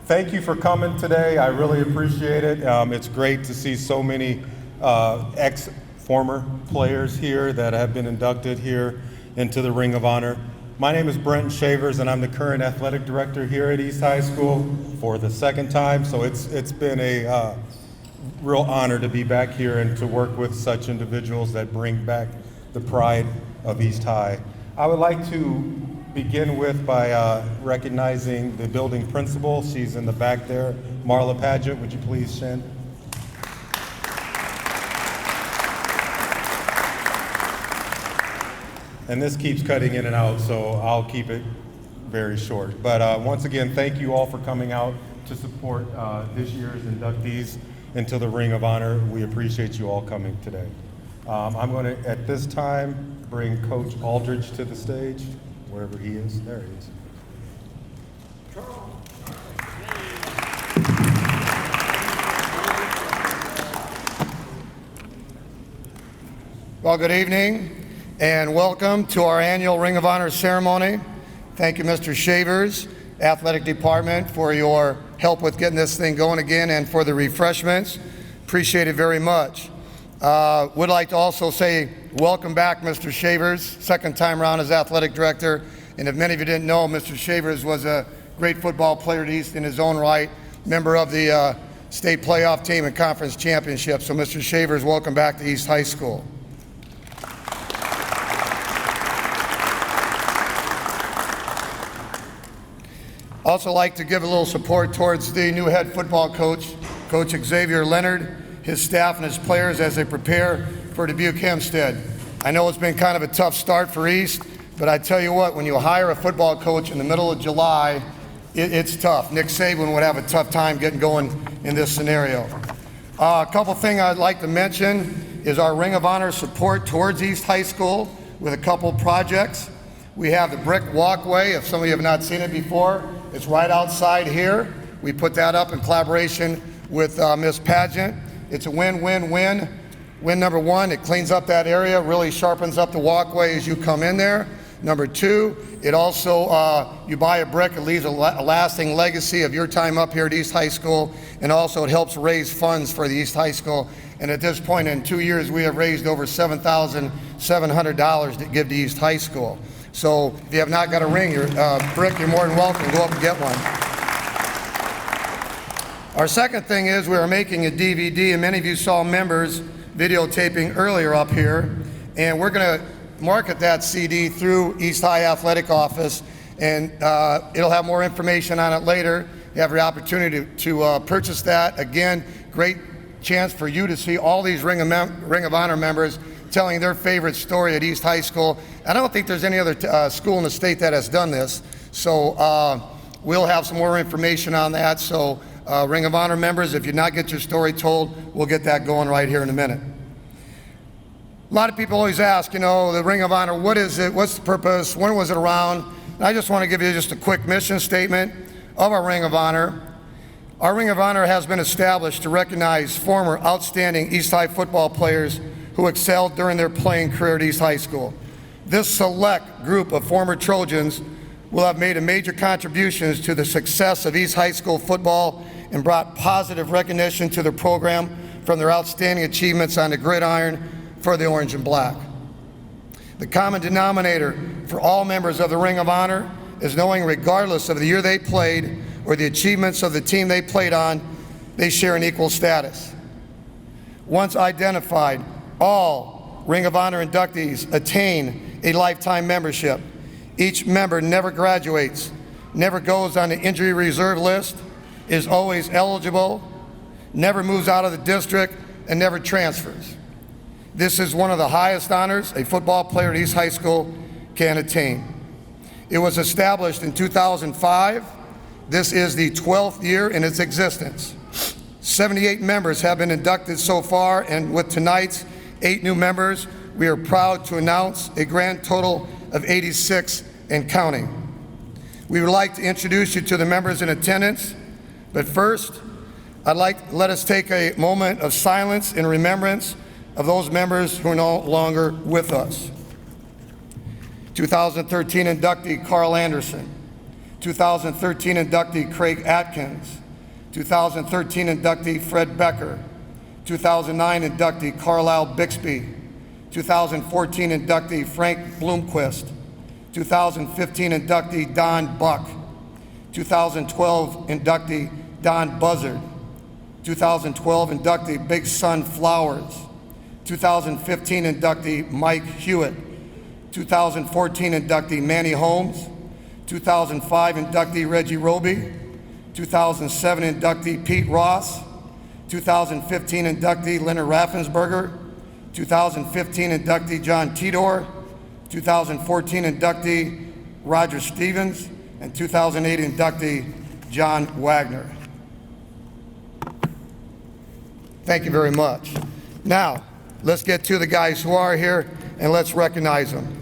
Thank you for coming today. I really appreciate it. It's great to see so many ex-former players here that have been inducted here into the Ring of Honor. My name is Brenton Shavers, and I'm the current athletic director here at East High School for the second time. So it's been a real honor to be back here and to work with such individuals that bring back the pride of East High. I would like to begin with by recognizing the building principal. She's in the back there. Marla Padgett, would you please stand? And this keeps cutting in and out, so I'll keep it very short. But once again, thank you all for coming out to support this year's inductees into the Ring of Honor. We appreciate you all coming today. I'm going to, at this time, bring Coach Aldridge to the stage. Wherever he is, there he is. Well, good evening and welcome to our annual Ring of Honor ceremony. Thank you, Mr. Shavers, Athletic Department, for your help with getting this thing going again and for the refreshments. Appreciate it very much. Would like to also say welcome back, Mr. Shavers, second time around as athletic director. And if many of you didn't know, Mr. Shavers was a great football player at East in his own right, member of the state playoff team and conference championship. So Mr. Shavers, welcome back to East High School. Also like to give a little support towards the new head football coach, Coach Xavier Leonard, his staff and his players as they prepare for Dubuque Hempstead. I know it's been kind of a tough start for East, but I tell you what, when you hire a football coach in the middle of July, it's tough. Nick Saban would have a tough time getting going in this scenario. A couple things I'd like to mention is our Ring of Honor support towards East High School with a couple projects. We have the brick walkway. If some of you have not seen it before, it's right outside here. We put that up in collaboration with Ms. Padgett. It's a win-win-win. Win number one, it cleans up that area, really sharpens up the walkway as you come in there. Number two, it also, you buy a brick, it leaves a lasting legacy of your time up here at East High School, and also it helps raise funds for the East High School. And at this point in 2 years, we have raised over $7,700 to give to East High School. So if you have not got a ring, brick, you're more than welcome. Go up and get one. Our second thing is we are making a DVD, and many of you saw members videotaping earlier up here, and we're going to market that CD through East High Athletic Office, and it'll have more information on it later. You have the opportunity to purchase that. Again, great chance for you to see all these Ring of Honor members telling their favorite story at East High School. I don't think there's any other school in the state that has done this, so we'll have some more information on that. So Ring of Honor members, if you did not get your story told, we'll get that going right here in a minute. A lot of people always ask, you know, the Ring of Honor, what is it? What's the purpose? When was it around? And I just want to give you just a quick mission statement of our Ring of Honor. Our Ring of Honor has been established to recognize former outstanding East High football players who excelled during their playing career at East High School. This select group of former Trojans will have made a major contributions to the success of East High School football and brought positive recognition to the program from their outstanding achievements on the gridiron for the orange and black. The common denominator for all members of the Ring of Honor is knowing regardless of the year they played or the achievements of the team they played on, they share an equal status. Once identified, all Ring of Honor inductees attain a lifetime membership. Each member never graduates, never goes on the injury reserve list, is always eligible, never moves out of the district, and never transfers. This is one of the highest honors a football player at East High School can attain. It was established in 2005. This is the 12th year in its existence. 78 members have been inducted so far, and with tonight's 8 new members, we are proud to announce a grand total of 86 and counting. We would like to introduce you to the members in attendance, but first, let us take a moment of silence in remembrance of those members who are no longer with us. 2013 inductee Carl Anderson, 2013 inductee Craig Atkins, 2013 inductee Fred Becker, 2009 inductee Carlisle Bixby, 2014 inductee Frank Bloomquist, 2015 inductee Don Buck, 2012 inductee Don Buzzard, 2012 inductee Big Son Flowers, 2015 inductee Mike Hewitt, 2014 inductee Manny Holmes, 2005 inductee Reggie Roby, 2007 inductee Pete Ross, 2015 inductee Leonard Raffensperger, 2015 inductee John Tidor, 2014 inductee Roger Stevens, and 2008 inductee John Wagner. Thank you very much. Now, let's get to the guys who are here and let's recognize them.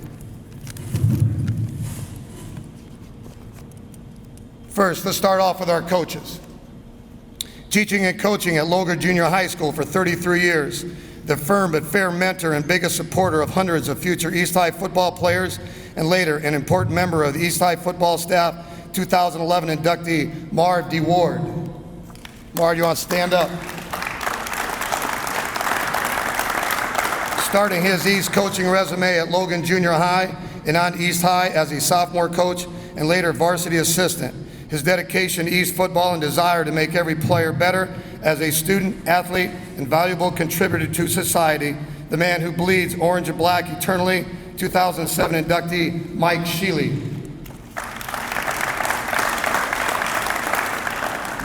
First, let's start off with our coaches. Teaching and coaching at Lowell Grunwall Jr. High School for 33 years, the firm but fair mentor and biggest supporter of hundreds of future East High football players, and later an important member of the East High football staff, 2011 inductee Marv D. Ward. Marv, you want to stand up? Starting his East coaching resume at Logan Junior High and on East High as a sophomore coach and later varsity assistant. His dedication to East football and desire to make every player better as a student, athlete, and valuable contributor to society, the man who bleeds orange and black eternally, 2007 inductee Mike Sheely.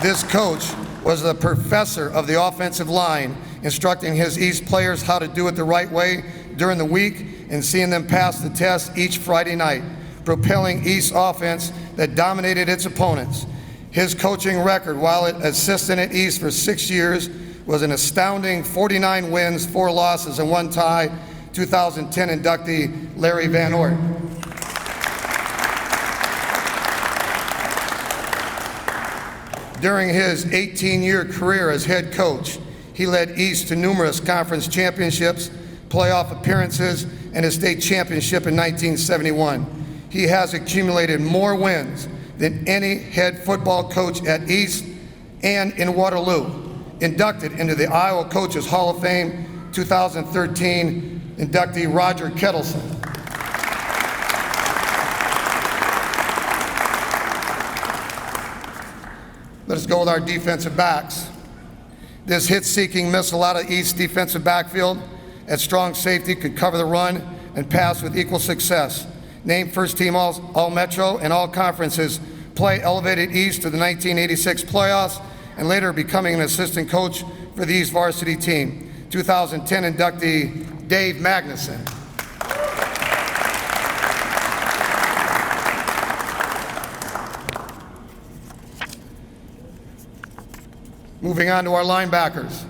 This coach was the professor of the offensive line, instructing his East players how to do it the right way during the week and seeing them pass the test each Friday night, propelling East's offense that dominated its opponents. His coaching record while at assistant at East for 6 years was an astounding 49 wins, 4 losses, and 1 tie, 2010 inductee Larry Van Ort. During his 18-year career as head coach, he led East to numerous conference championships, playoff appearances, and a state championship in 1971. He has accumulated more wins than any head football coach at East and in Waterloo. Inducted into the Iowa Coaches Hall of Fame, 2013 inductee Roger Kettleson. Let's go with our defensive backs. This hit-seeking missile out of East defensive backfield at strong safety could cover the run and pass with equal success. Named first team All-Metro and all conferences, play elevated East to the 1986 playoffs, and later becoming an assistant coach for the East varsity team. 2010 inductee Dave Magnuson. Moving on to our linebackers.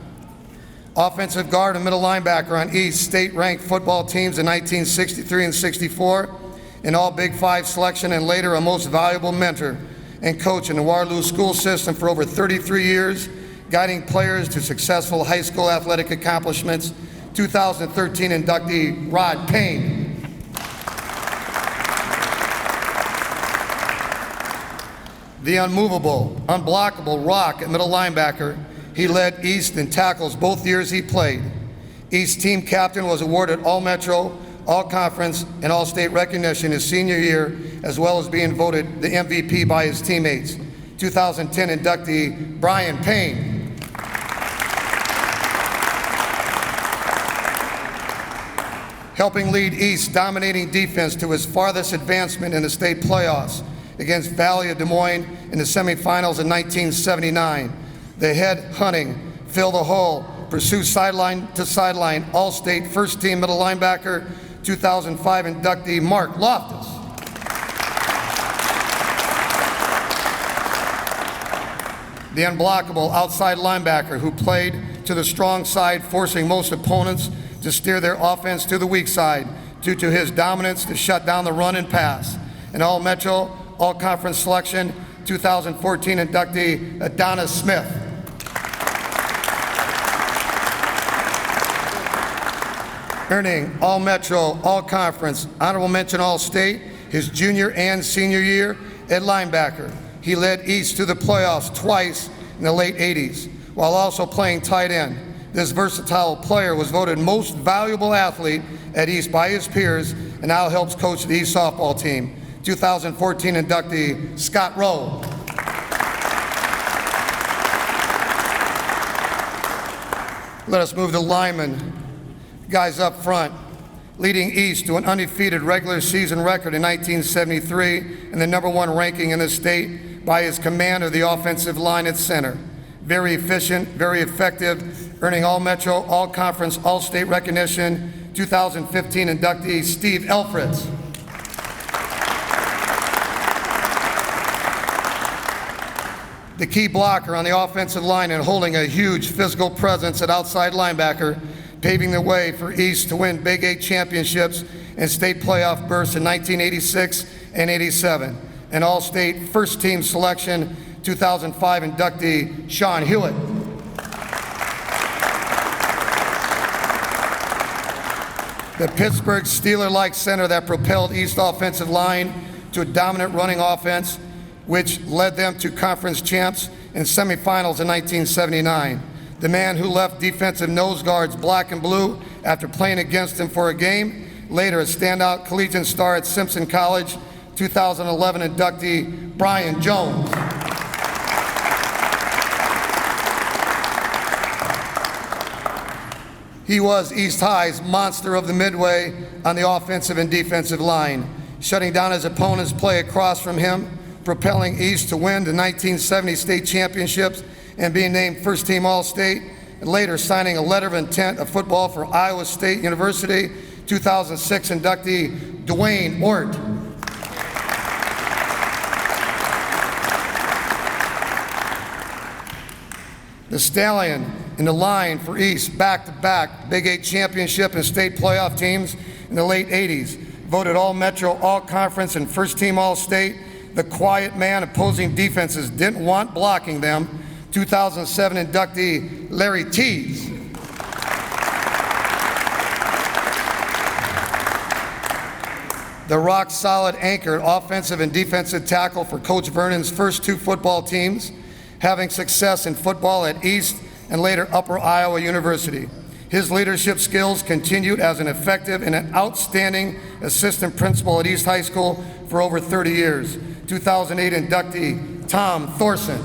Offensive guard and middle linebacker on East state-ranked football teams in 1963 and 64, an all Big Five selection and later a most valuable mentor and coach in the Waterloo school system for over 33 years, guiding players to successful high school athletic accomplishments. 2013 inductee Rod Payne. The unmovable, unblockable rock at middle linebacker, he led East in tackles both years he played. East team captain was awarded All-Metro, All-Conference, and All-State recognition his senior year, as well as being voted the MVP by his teammates. 2010 inductee Brian Payne. Helping lead East dominating defense to his farthest advancement in the state playoffs against Valley of Des Moines in the semifinals in 1979. The head-hunting, fill the hole, pursue sideline to sideline, all-state first-team middle linebacker, 2005 inductee Mark Loftus. The unblockable outside linebacker who played to the strong side, forcing most opponents to steer their offense to the weak side due to his dominance to shut down the run and pass. An All-Metro, All-Conference selection, 2014 inductee Adonis Smith. Earning All-Metro, All-Conference, Honorable Mention All-State his junior and senior year, At linebacker, he led East to the playoffs twice in the late 80s, while also playing tight end. This versatile player was voted most valuable athlete at East by his peers and now helps coach the East softball team. 2014 inductee, Scott Rowe. Let us move to linemen. Guys up front, leading East to an undefeated regular season record in 1973 and the #1 ranking in the state by his command of the offensive line at center. Very efficient, very effective, earning All-Metro, All-Conference, All-State recognition. 2015 inductee, Steve Elfritz. The key blocker on the offensive line and holding a huge physical presence at outside linebacker, paving the way for East to win Big 8 championships and state playoff berths in 1986 and 87. An All-State first-team selection, 2005 inductee, Sean Hewitt. The Pittsburgh Steeler-like center that propelled East offensive line to a dominant running offense, which led them to conference champs and semifinals in 1979. The man who left defensive nose guards black and blue after playing against him for a game, later a standout collegiate star at Simpson College. 2011 inductee, Brian Jones. He was East High's monster of the Midway on the offensive and defensive line, shutting down his opponent's play across from him, propelling East to win the 1970 state championships and being named first-team All-State, and later signing a letter of intent of football for Iowa State University. 2006 inductee, Dwayne Ort. The Stallion in the line for East, back-to-back Big 8 championship and state playoff teams in the late 80s. Voted All-Metro, All-Conference, and first-team All-State. The quiet man opposing defenses didn't want blocking them. 2007 inductee, Larry Tees. The rock-solid anchor, offensive and defensive tackle for Coach Vernon's first 2 football teams, having success in football at East and later Upper Iowa University. His leadership skills continued as an effective and an outstanding assistant principal at East High School for over 30 years. 2008 inductee, Tom Thorson.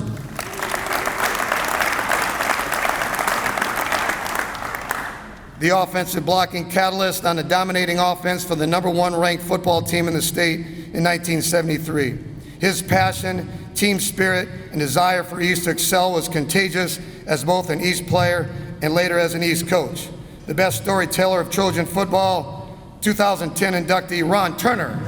The offensive blocking catalyst on the dominating offense for the #1 ranked football team in the state in 1973. His passion, team spirit, and desire for East to excel was contagious as both an East player and later as an East coach. The best storyteller of Trojan football, 2010 inductee, Ron Turner.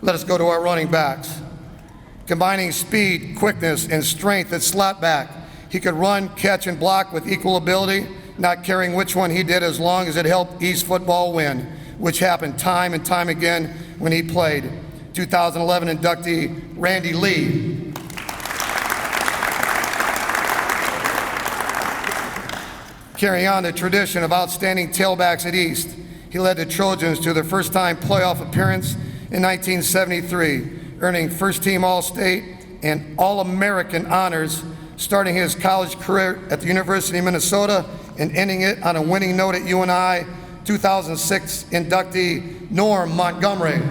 Let us go to our running backs. Combining speed, quickness, and strength at slot back, he could run, catch, and block with equal ability, not caring which one he did as long as it helped East football win, which happened time and time again when he played. 2011 inductee, Randy Lee. Carrying on the tradition of outstanding tailbacks at East, he led the Trojans to their first-time playoff appearance in 1973, earning first-team All-State and All-American honors, starting his college career at the University of Minnesota and ending it on a winning note at UNI. 2006 inductee, Norm Montgomery.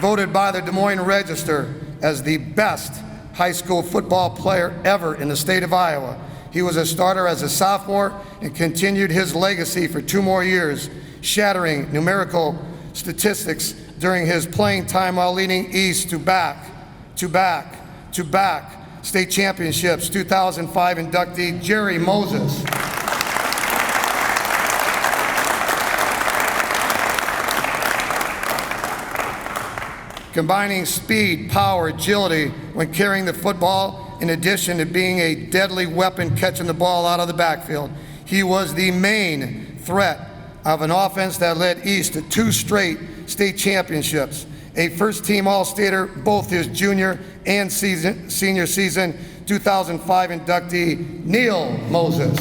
Voted by the Des Moines Register as the best high school football player ever in the state of Iowa. He was a starter as a sophomore and continued his legacy for 2 more years, shattering numerical statistics during his playing time while leading East to back-to-back state championships. 2005 inductee, Jerry Moses. Combining speed, power, agility when carrying the football, in addition to being a deadly weapon catching the ball out of the backfield. He was the main threat of an offense that led East to 2 straight state championships, a first-team All-Stater both his junior and senior season. 2005 inductee Neil Moses.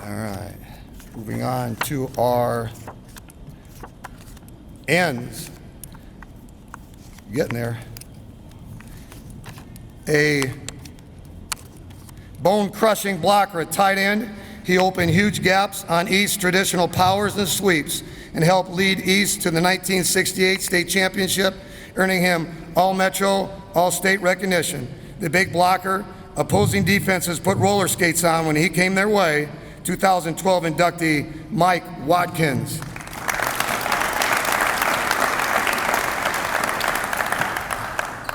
All right, moving on to our ends. Getting there. A bone-crushing blocker at tight end. He opened huge gaps on East's traditional powers and sweeps and helped lead East to the 1968 state championship, earning him All-Metro, All-State recognition. The big blocker, opposing defenses put roller skates on when he came their way. 2012 inductee Mike Watkins.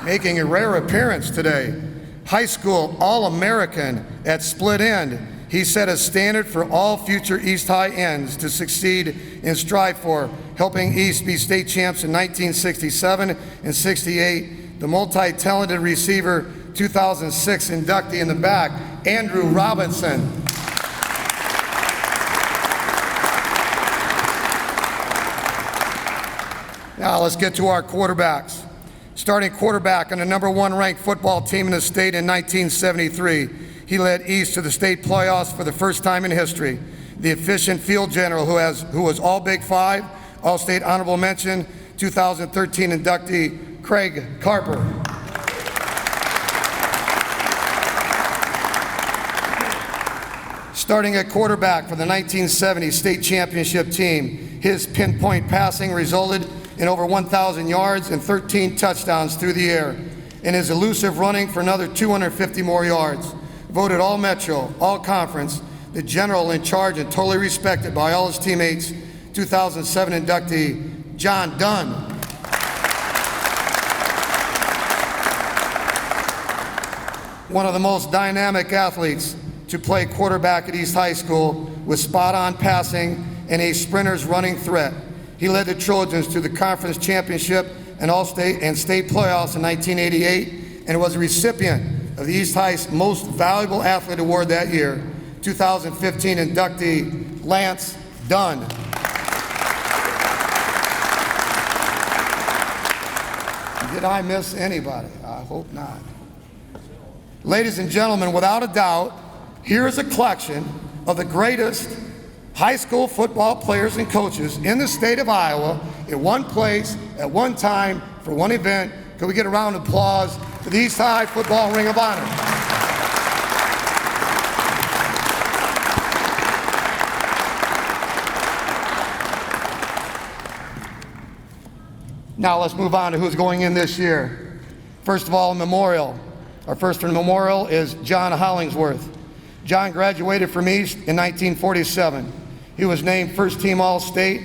Making a rare appearance today, high school All-American at split end. He set a standard for all future East High ends to succeed and strive for, helping East be state champs in 1967 and 68. The multi-talented receiver, 2006 inductee in the back, Andrew Robinson. Now let's get to our quarterbacks. Starting quarterback on the #1 ranked football team in the state in 1973. He led East to the state playoffs for the first time in history. The efficient field general who was all Big Five, All-State honorable mention, 2013 inductee Craig Carper. Starting at quarterback for the 1970 state championship team, his pinpoint passing resulted in over 1,000 yards and 13 touchdowns through the air, and his elusive running for another 250 more yards. Voted All-Metro, All-Conference, the general in charge and totally respected by all his teammates, 2007 inductee John Dunn. One of the most dynamic athletes to play quarterback at East High School with spot-on passing and a sprinter's running threat. He led the Trojans to the conference championship and all-state and state playoffs in 1988 and was a recipient of the East High's Most Valuable Athlete Award that year, 2015 inductee Lance Dunn. Did I miss anybody? I hope not. Ladies and gentlemen, without a doubt, here is a collection of the greatest high school football players and coaches in the state of Iowa in one place at one time for one event. Can we get a round of applause for the East High Football Ring of Honor? Now let's move on to who's going in this year. First of all, a memorial. Our first memorial is John Hollingsworth. John graduated from East in 1947. He was named first team All-State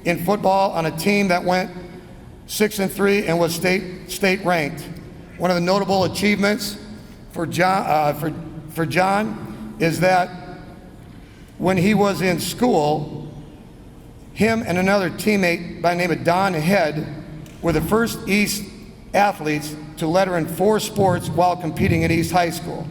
in football on a team that went 6-3 and was state ranked. One of the notable achievements for John is that when he was in school, him and another teammate by the name of Don Head were the first East athletes to letter in 4 sports while competing at East High School.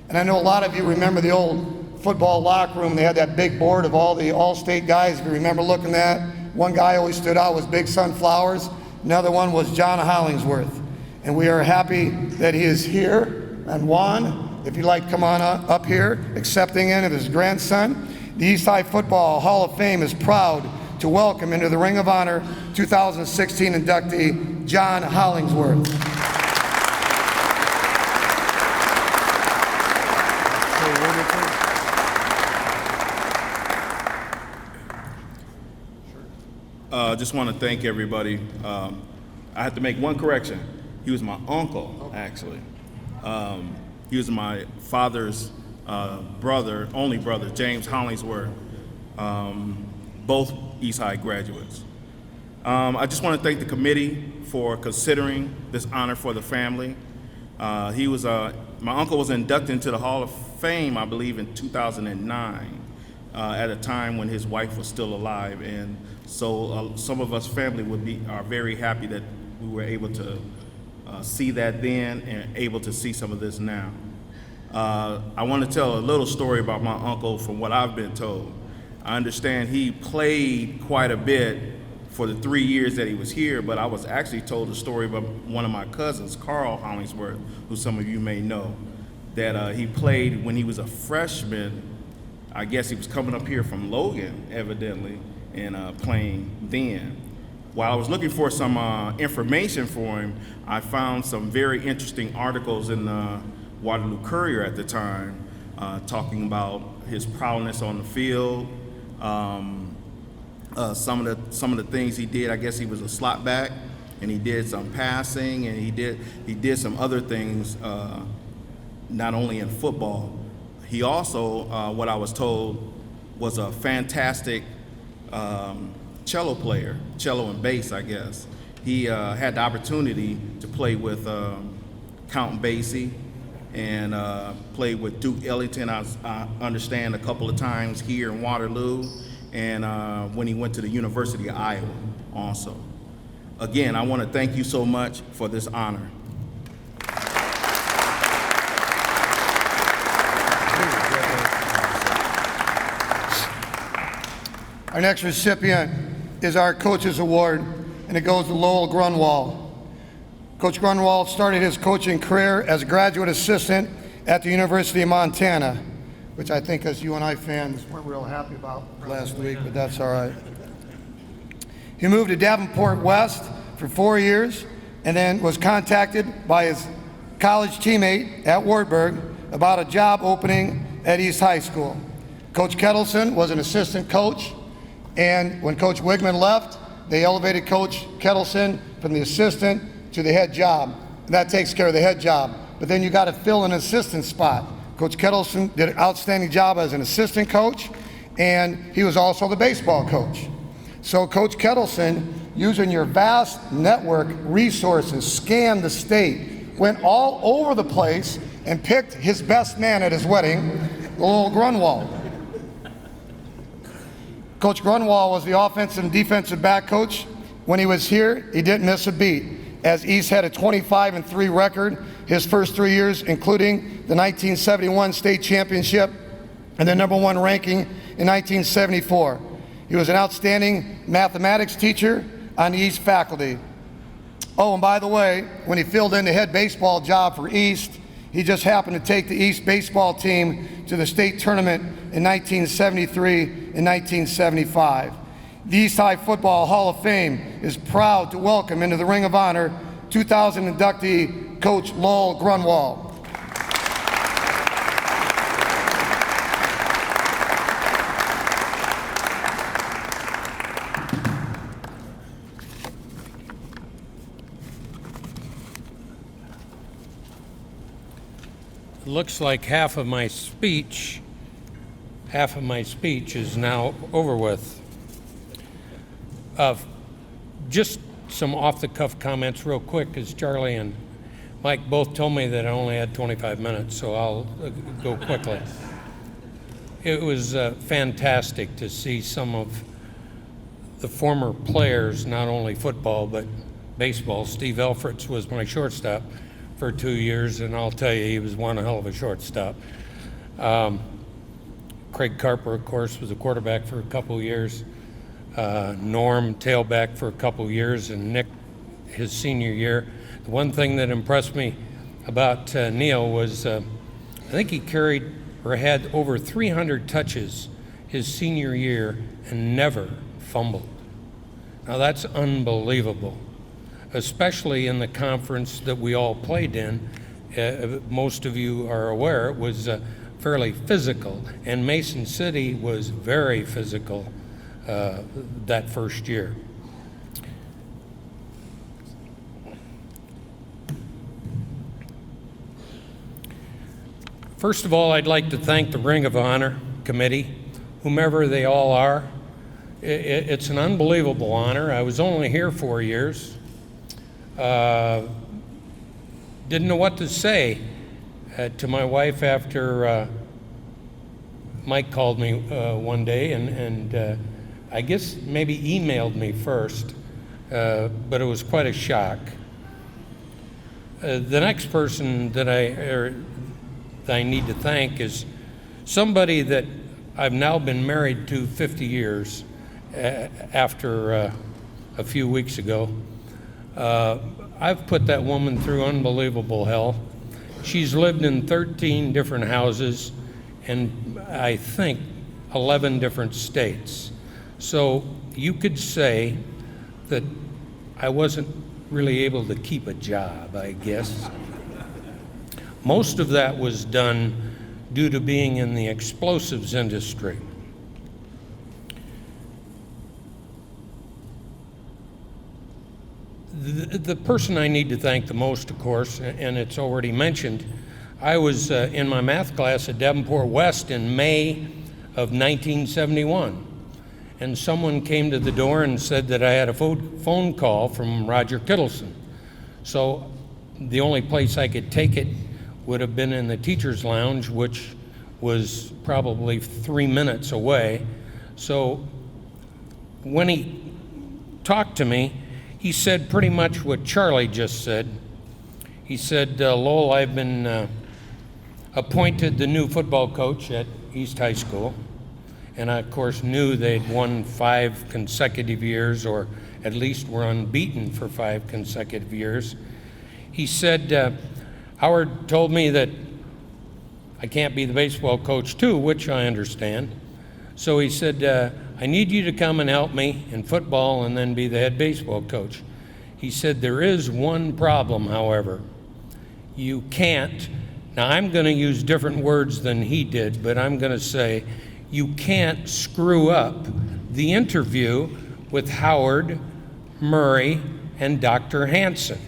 And I know a lot of you remember the old football locker room. They had that big board of all the all-state guys. If you remember looking at, one guy always stood out was Big Sunflowers. Another one was John Hollingsworth. And we are happy that he is here. And Juan, if you'd like to come on up here, accepting in of his grandson. The East High Football Hall of Fame is proud to welcome into the Ring of Honor 2016 inductee John Hollingsworth. Just want to thank everybody. I have to make one correction. He was my uncle, actually. He was my father's brother, only brother, James Hollingsworth, both East High graduates. I just want to thank the committee for considering this honor for the family. My uncle was inducted into the Hall of Fame, I believe, in 2009. At a time when his wife was still alive, and so some of us family are very happy that we were able to see that then and able to see some of this now. I want to tell a little story about my uncle from what I've been told. I understand he played quite a bit for the 3 years that he was here, but I was actually told a story about one of my cousins, Carl Hollingsworth, who some of you may know, that he played when he was a freshman. I guess he was coming up here from Logan, evidently, and playing then. While I was looking for some information for him, I found some very interesting articles in the Waterloo Courier at the time, talking about his prowess on the field, some of the things he did. I guess he was a slot back, and he did some passing, and he did some other things, not only in football. He also, what I was told, was a fantastic cello player, cello and bass, I guess. He had the opportunity to play with Count Basie and played with Duke Ellington, I understand, a couple of times here in Waterloo, and when he went to the University of Iowa also. Again, I want to thank you so much for this honor. Our next recipient is our Coaches Award, and it goes to Lowell Grunwall. Coach Grunwall started his coaching career as a graduate assistant at the University of Montana, which I think us UNI fans weren't real happy about last week, but that's all right. He moved to Davenport West for 4 years and then was contacted by his college teammate at Wartburg about a job opening at East High School. Coach Kettleson was an assistant coach, and when Coach Wigman left, they elevated Coach Kettleson from the assistant to the head job. And that takes care of the head job. But then you got to fill an assistant spot. Coach Kettleson did an outstanding job as an assistant coach, and he was also the baseball coach. So Coach Kettleson, using your vast network resources, scanned the state, went all over the place, and picked his best man at his wedding, Lowell Grunwall. Coach Grunwall was the offensive and defensive back coach. When he was here, he didn't miss a beat, as East had a 25-3 record his first 3 years, including the 1971 state championship and the #1 ranking in 1974. He was an outstanding mathematics teacher on the East faculty. Oh, and by the way, when he filled in the head baseball job for East, he just happened to take the East baseball team to the state tournament in 1973 and 1975. The East High Football Hall of Fame is proud to welcome into the Ring of Honor 2000 inductee Coach Lowell Grunwall. Looks like half of my speech is now over with. Just some off-the-cuff comments real quick, because Charlie and Mike both told me that I only had 25 minutes, so I'll go quickly. It was fantastic to see some of the former players, not only football but baseball. Steve Elfritz was my shortstop for 2 years, and I'll tell you, he was one hell of a shortstop. Craig Carper, of course, was a quarterback for a couple years. Norm, tailback for a couple years, and Nick, his senior year. The one thing that impressed me about Neil was I think he carried or had over 300 touches his senior year and never fumbled. Now that's unbelievable, especially in the conference that we all played in. Most of you are aware it was fairly physical, and Mason City was very physical that first year. First of all, I'd like to thank the Ring of Honor Committee, whomever they all are. It's an unbelievable honor. I was only here 4 years. Didn't know what to say to my wife after Mike called me one day and I guess maybe emailed me first, but it was quite a shock. The next person that I need to thank is somebody that I've now been married to 50 years after a few weeks ago. I've put that woman through unbelievable hell. She's lived in 13 different houses and I think 11 different states. So you could say that I wasn't really able to keep a job, I guess. Most of that was done due to being in the explosives industry. The person I need to thank the most, of course, and it's already mentioned, I was in my math class at Davenport West in May of 1971, and someone came to the door and said that I had a phone call from Roger Kittleson. So the only place I could take it would have been in the teacher's lounge, which was probably 3 minutes away. So when he talked to me, he said pretty much what Charlie just said. He said, Lowell, I've been appointed the new football coach at East High School. And I, of course, knew they'd won 5 consecutive years, or at least were unbeaten for 5 consecutive years. He said, Howard told me that I can't be the baseball coach too, which I understand. So he said, I need you to come and help me in football and then be the head baseball coach. He said, there is one problem, however. You can't, now I'm going to use different words than he did, but I'm going to say, you can't screw up the interview with Howard, Murray, and Dr. Hanson.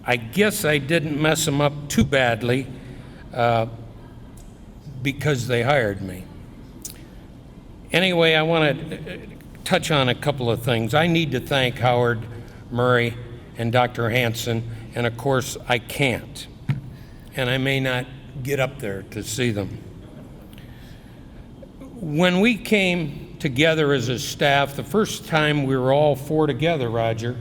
I guess I didn't mess them up too badly because they hired me. Anyway, I want to touch on a couple of things. I need to thank Howard, Murray, and Dr. Hanson, and of course I can't. And I may not get up there to see them. When we came together as a staff, the first time we were all 4 together, Roger,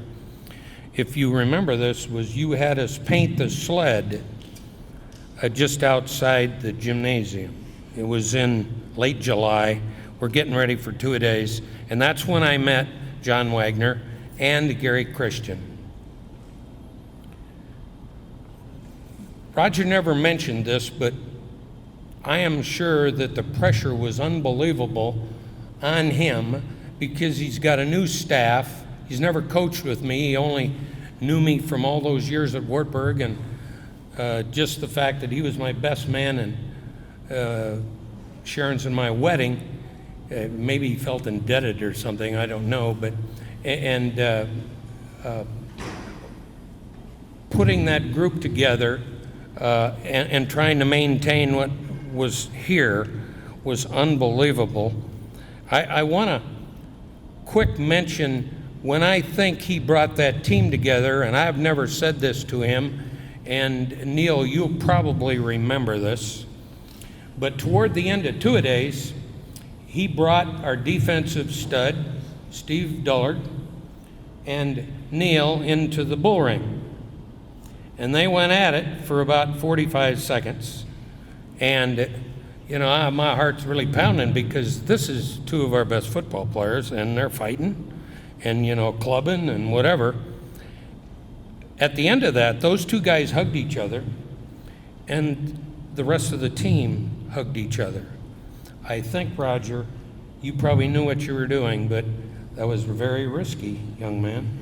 if you remember this, was you had us paint the sled just outside the gymnasium. It was in late July. We're getting ready for 2-a-days, and that's when I met John Wagner and Gary Christian. Roger never mentioned this, but I am sure that the pressure was unbelievable on him because he's got a new staff. He's never coached with me. He only knew me from all those years at Wartburg, and just the fact that he was my best man and Sharon's in my wedding, maybe he felt indebted or something, I don't know, but putting that group together and trying to maintain what was here was unbelievable. I want to quick mention when I think he brought that team together, and I've never said this to him, and Neil, you'll probably remember this, but toward the end of 2-a-days, he brought our defensive stud, Steve Dullard, and Neil into the bull ring. And they went at it for about 45 seconds. And, you know, my heart's really pounding because this is 2 of our best football players, and they're fighting and, you know, clubbing and whatever. At the end of that, those 2 guys hugged each other, and the rest of the team hugged each other. I think, Roger, you probably knew what you were doing, but that was very risky, young man.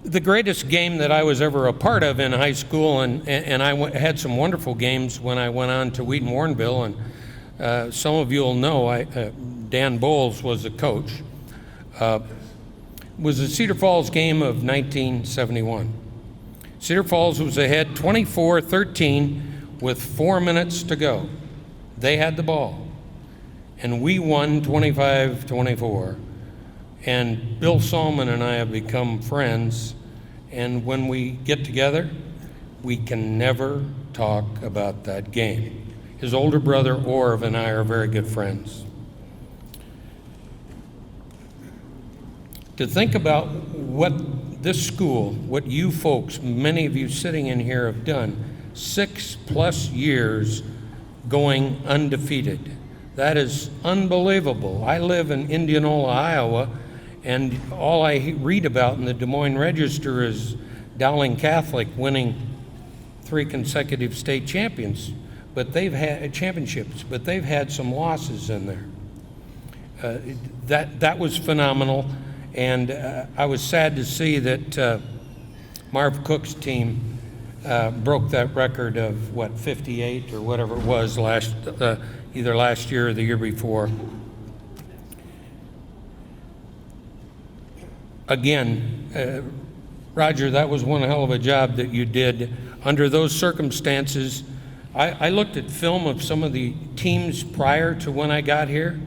The greatest game that I was ever a part of in high school, and I had some wonderful games when I went on to Wheaton Warrenville, and some of you will know Dan Bowles was the coach, was the Cedar Falls game of 1971. Cedar Falls was ahead 24-13 with 4 minutes to go. They had the ball, and we won 25-24. And Bill Salmon and I have become friends, and when we get together, we can never talk about that game. His older brother, Orv, and I are very good friends. To think about what this school, what you folks, many of you sitting in here have done, 6+ years going undefeated. That is unbelievable. I live in Indianola, Iowa, and all I read about in the Des Moines Register is Dowling Catholic winning 3 consecutive state championships, but they've had some losses in there. That was phenomenal, and I was sad to see that Marv Cook's team broke that record of 58 or whatever it was either last year or the year before. Again, Roger, that was one hell of a job that you did under those circumstances. I looked at film of some of the teams prior to when I got here.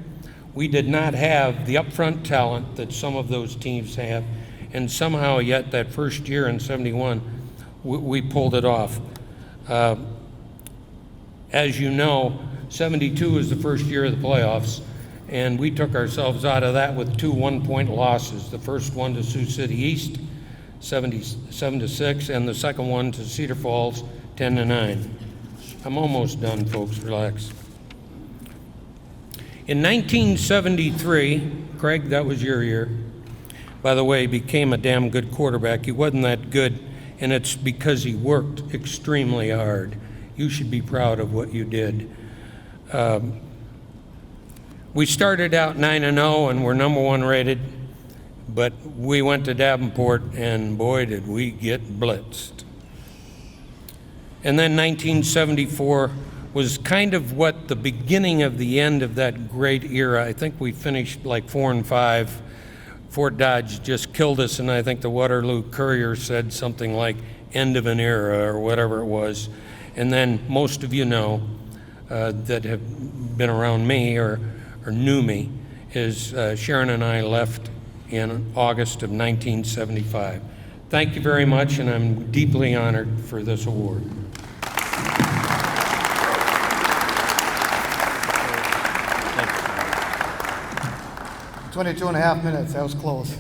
We did not have the upfront talent that some of those teams have, and somehow yet that first year in '71, we pulled it off. As you know, '72 was the first year of the playoffs, and we took ourselves out of that with 2 one-point losses. The first one to Sioux City East, 77-6, and the second one to Cedar Falls, 10-9. I'm almost done, folks. Relax. In 1973, Craig, that was your year. By the way, he became a damn good quarterback. He wasn't that good, and it's because he worked extremely hard. You should be proud of what you did. We started out 9-0 and we're number 1 rated, but we went to Davenport and boy did we get blitzed. And then 1974 was kind of what the beginning of the end of that great era. I think we finished like 4-5. Fort Dodge just killed us, and I think the Waterloo Courier said something like end of an era or whatever it was. And then most of you know that have been around me or knew me is Sharon and I left in August of 1975. Thank you very much, and I'm deeply honored for this award. 22 and a half minutes, that was close.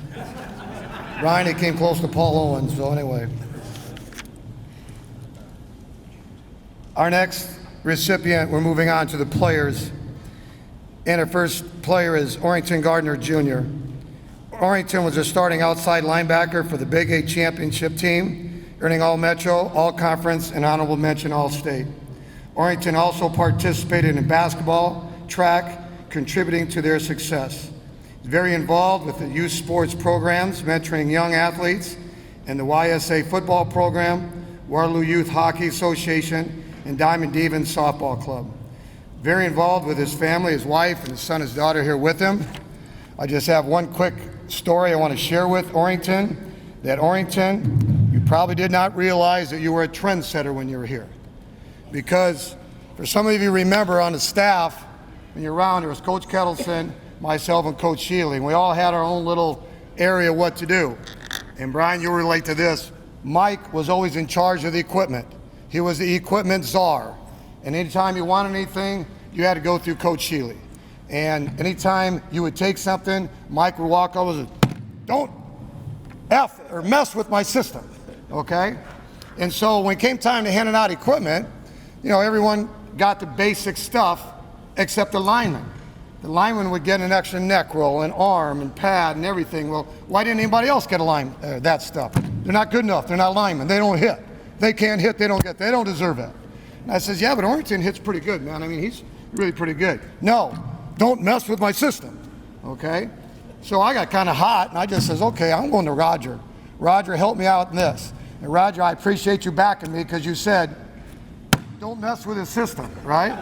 Ryan, he came close to Paul Owens, so anyway. Our next recipient, we're moving on to the players. And our first player is Orrington Gardner Jr. Orrington was a starting outside linebacker for the Big 8 championship team, earning All-Metro, All-Conference, and honorable mention All-State. Orrington also participated in basketball, track, contributing to their success. He's very involved with the youth sports programs, mentoring young athletes, and the YSA football program, Waterloo Youth Hockey Association, and Diamond Devons Softball Club. Very involved with his family, his wife, and his son, his daughter here with him. I just have one quick story I want to share with Orrington, that Orrington, you probably did not realize that you were a trendsetter when you were here. Because for some of you remember on the staff, when you're around, there was Coach Kettleson, myself, and Coach Shealy, and we all had our own little area what to do. And Brian, you relate to this. Mike was always in charge of the equipment. He was the equipment czar. And anytime you wanted anything, you had to go through Coach Shealy. And anytime you would take something, Mike would walk over and say, don't F or mess with my system, okay? And so when it came time to handing out equipment, you know, everyone got the basic stuff except the lineman. The lineman would get an extra neck roll, an arm, and pad, and everything. Well, why didn't anybody else get that stuff? They're not good enough. They're not linemen. They don't hit. They can't hit. They don't deserve it. And I says, yeah, but Orrington hits pretty good, man. I mean, he's really pretty good. No, don't mess with my system, okay? So I got kind of hot, and I just says, okay, I'm going to Roger. Roger, help me out in this. And Roger, I appreciate you backing me because you said, don't mess with his system, right?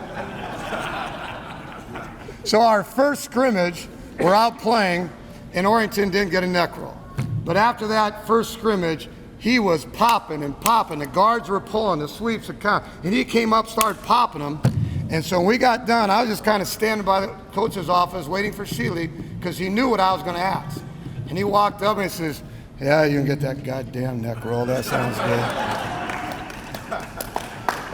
So our first scrimmage, we're out playing, and Orrington didn't get a neck roll. But after that first scrimmage, he was popping and popping. The guards were pulling, the sweeps would count. And he came up, started popping them. And so when we got done, I was just kind of standing by the coach's office waiting for Shealy because he knew what I was going to ask. And he walked up and he says, yeah, you can get that goddamn neck roll. That sounds good.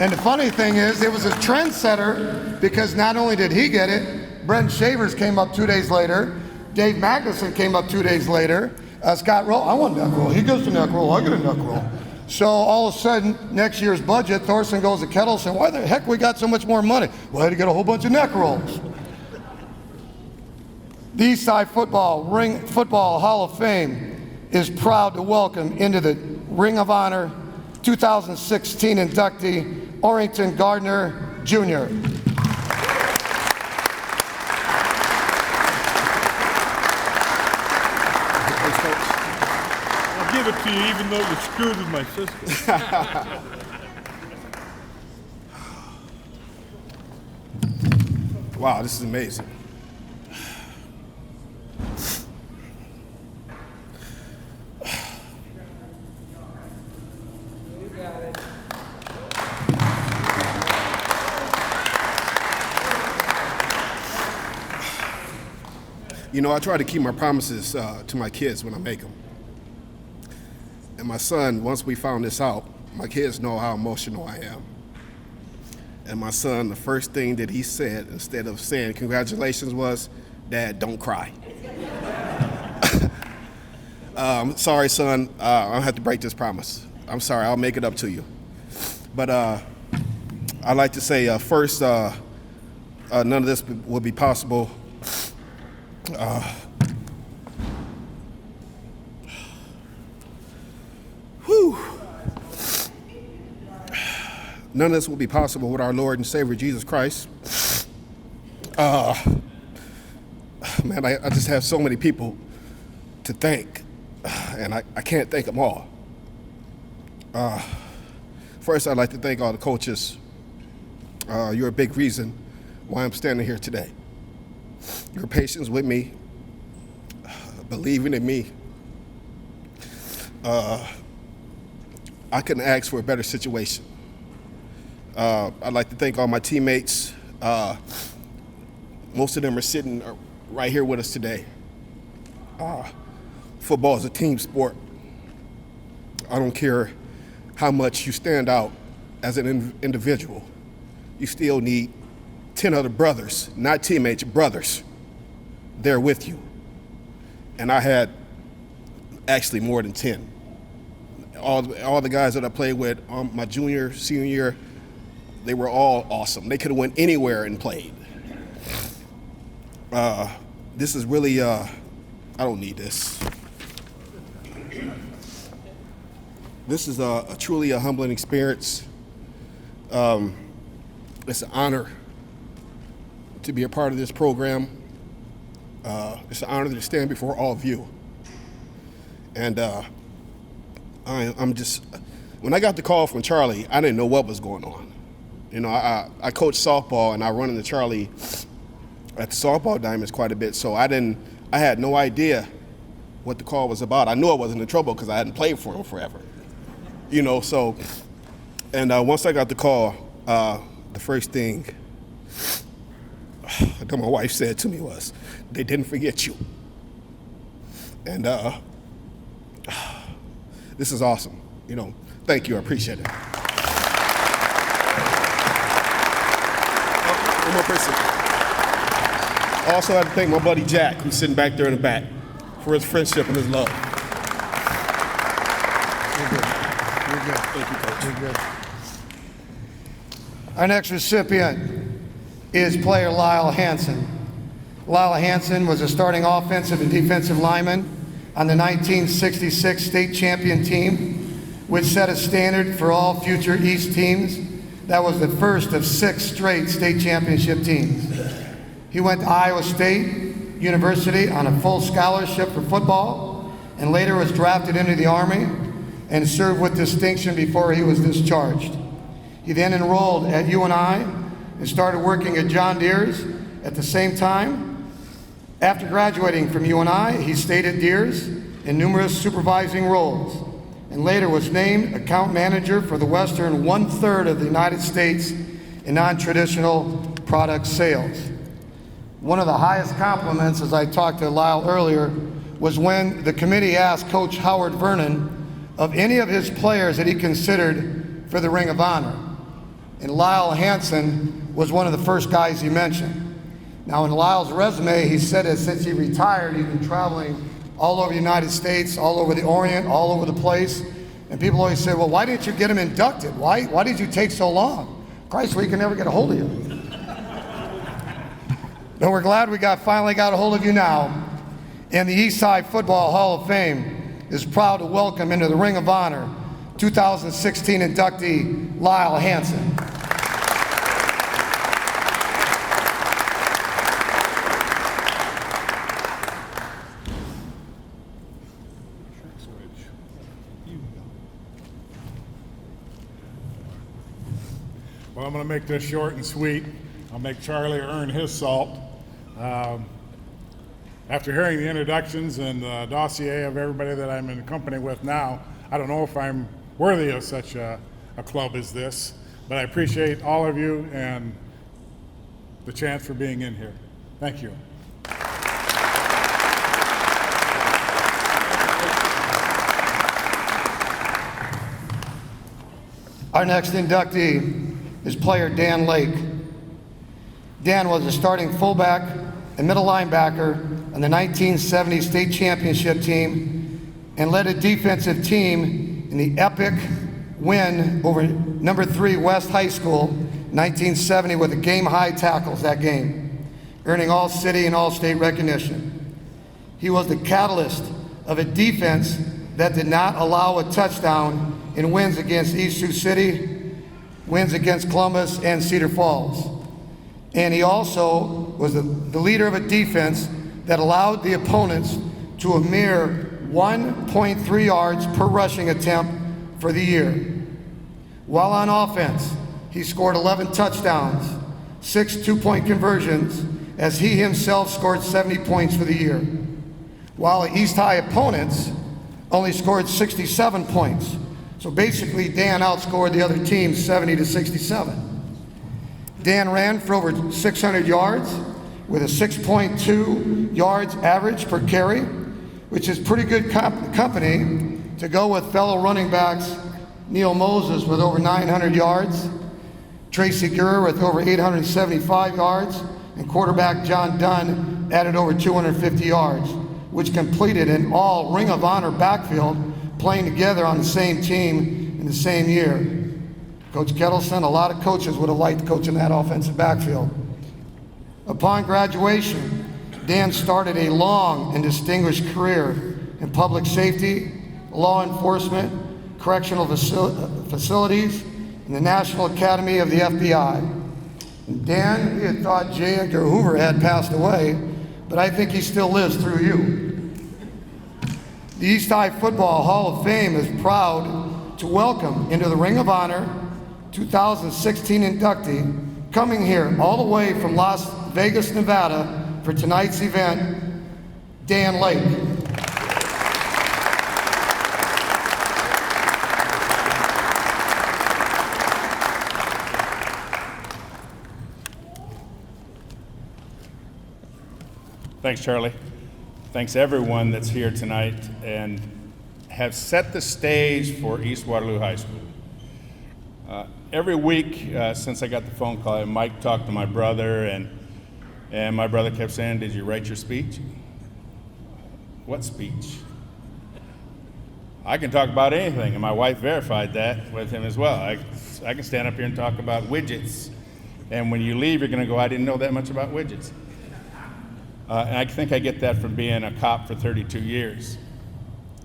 And the funny thing is, it was a trendsetter because not only did he get it, Brent Shavers came up 2 days later. Dave Magnuson came up 2 days later. Scott Roll, I want a neck roll. He goes to neck roll. I get a neck roll. So all of a sudden, next year's budget, Thorson goes to Kettle saying, why the heck we got so much more money? Well, I had to get a whole bunch of neck rolls. The Eastside Football Hall of Fame is proud to welcome into the Ring of Honor 2016 inductee, Orrington Gardner Jr. I'll give it to you even though you're screwed with my sister. Wow, this is amazing. You know, I try to keep my promises to my kids when I make them. And my son, once we found this out, my kids know how emotional I am. And my son, the first thing that he said, instead of saying congratulations, was, Dad, don't cry. Sorry, son, I'll have to break this promise. I'm sorry, I'll make it up to you. But I'd like to say, first, none of this would be possible. None of this will be possible with our Lord and Savior Jesus Christ. Man, I just have so many people to thank, and I can't thank them all. First, I'd like to thank all the coaches. You're a big reason why I'm standing here today. Your patience with me, believing in me. I couldn't ask for a better situation. I'd like to thank all my teammates. Most of them are sitting right here with us today. Football is a team sport. I don't care how much you stand out as an individual. You still need 10 other brothers, not teammates, brothers, there with you. And I had actually more than 10. All the guys that I played with my junior, senior year, they were all awesome. They could have went anywhere and played. This is really, I don't need this. This is truly a humbling experience. It's an honor to be a part of this program. It's an honor to stand before all of you. And I'm just, when I got the call from Charlie, I didn't know what was going on. You know, I coach softball and I run into Charlie at the softball diamonds quite a bit, so I had no idea what the call was about. I knew I wasn't in trouble because I hadn't played for him forever. You know, so, and once I got the call, the first thing that my wife said to me was, they didn't forget you. And this is awesome. You know, thank you, I appreciate it. One more person. I also have to thank my buddy Jack, who's sitting back there in the back, for his friendship and his love. You're good. You're good. Thank you, Coach. You're good. Our next recipient is player Lyle Hanson. Lyle Hanson was a starting offensive and defensive lineman on the 1966 state champion team, which set a standard for all future East teams. That was the first of 6 straight state championship teams. He went to Iowa State University on a full scholarship for football, and later was drafted into the Army and served with distinction before he was discharged. He then enrolled at UNI and started working at John Deere's at the same time. After graduating from UNI, he stayed at Deere's in numerous supervising roles, and later was named account manager for the western 1/3 of the United States in non-traditional product sales. One of the highest compliments, as I talked to Lyle earlier, was when the committee asked Coach Howard Vernon of any of his players that he considered for the Ring of Honor. And Lyle Hanson was one of the first guys he mentioned. Now in Lyle's resume, he said that since he retired, he's been traveling all over the United States, all over the Orient, all over the place, And people always say, well, why didn't you get him inducted? Why did you take so long? Christ, we can never get a hold of you. But we're glad we finally got a hold of you now. And the Eastside Football Hall of Fame is proud to welcome into the Ring of Honor 2016 inductee Lyle Hanson. Well, I'm going to make this short and sweet. I'll make Charlie earn his salt. After hearing the introductions and the dossier of everybody that I'm in company with now, I don't know if I'm worthy of such a club as this, but I appreciate all of you and the chance for being in here. Thank you. Our next inductee is player Dan Lake. Dan was a starting fullback and middle linebacker on the 1970 state championship team and led a defensive team in the epic win over number 3 West High School 1970 with a game-high tackles that game, earning all city and all state recognition. He was the catalyst of a defense that did not allow a touchdown in wins against East Sioux City, wins against Columbus and Cedar Falls. And he also was the leader of a defense that allowed the opponents to a mere 1.3 yards per rushing attempt for the year. While on offense, he scored 11 touchdowns, 6 two-point conversions, as he himself scored 70 points for the year. While East High opponents only scored 67 points. So basically, Dan outscored the other team 70 to 67. Dan ran for over 600 yards with a 6.2 yards average per carry, which is pretty good company to go with fellow running backs Neil Moses with over 900 yards, Tracy Gurr with over 875 yards, and quarterback John Dunn added over 250 yards, which completed an all Ring of Honor backfield playing together on the same team in the same year. Coach Kettleson, a lot of coaches would have liked coaching that offensive backfield. Upon graduation, Dan started a long and distinguished career in public safety, law enforcement, correctional facilities, and the National Academy of the FBI. And Dan, we had thought J. Edgar Hoover had passed away, but I think he still lives through you. The East High Football Hall of Fame is proud to welcome into the Ring of Honor 2016 inductee, coming here all the way from Las Vegas, Nevada for tonight's event, Dan Lake. Thanks, Charlie. Thanks everyone that's here tonight and have set the stage for East Waterloo High School. Every week since I got the phone call, Mike talked to my brother, and my brother kept saying, "Did you write your speech?" What speech? I can talk about anything, and my wife verified that with him as well. I can stand up here and talk about widgets, and when you leave, you're going to go, "I didn't know that much about widgets." And I think I get that from being a cop for 32 years.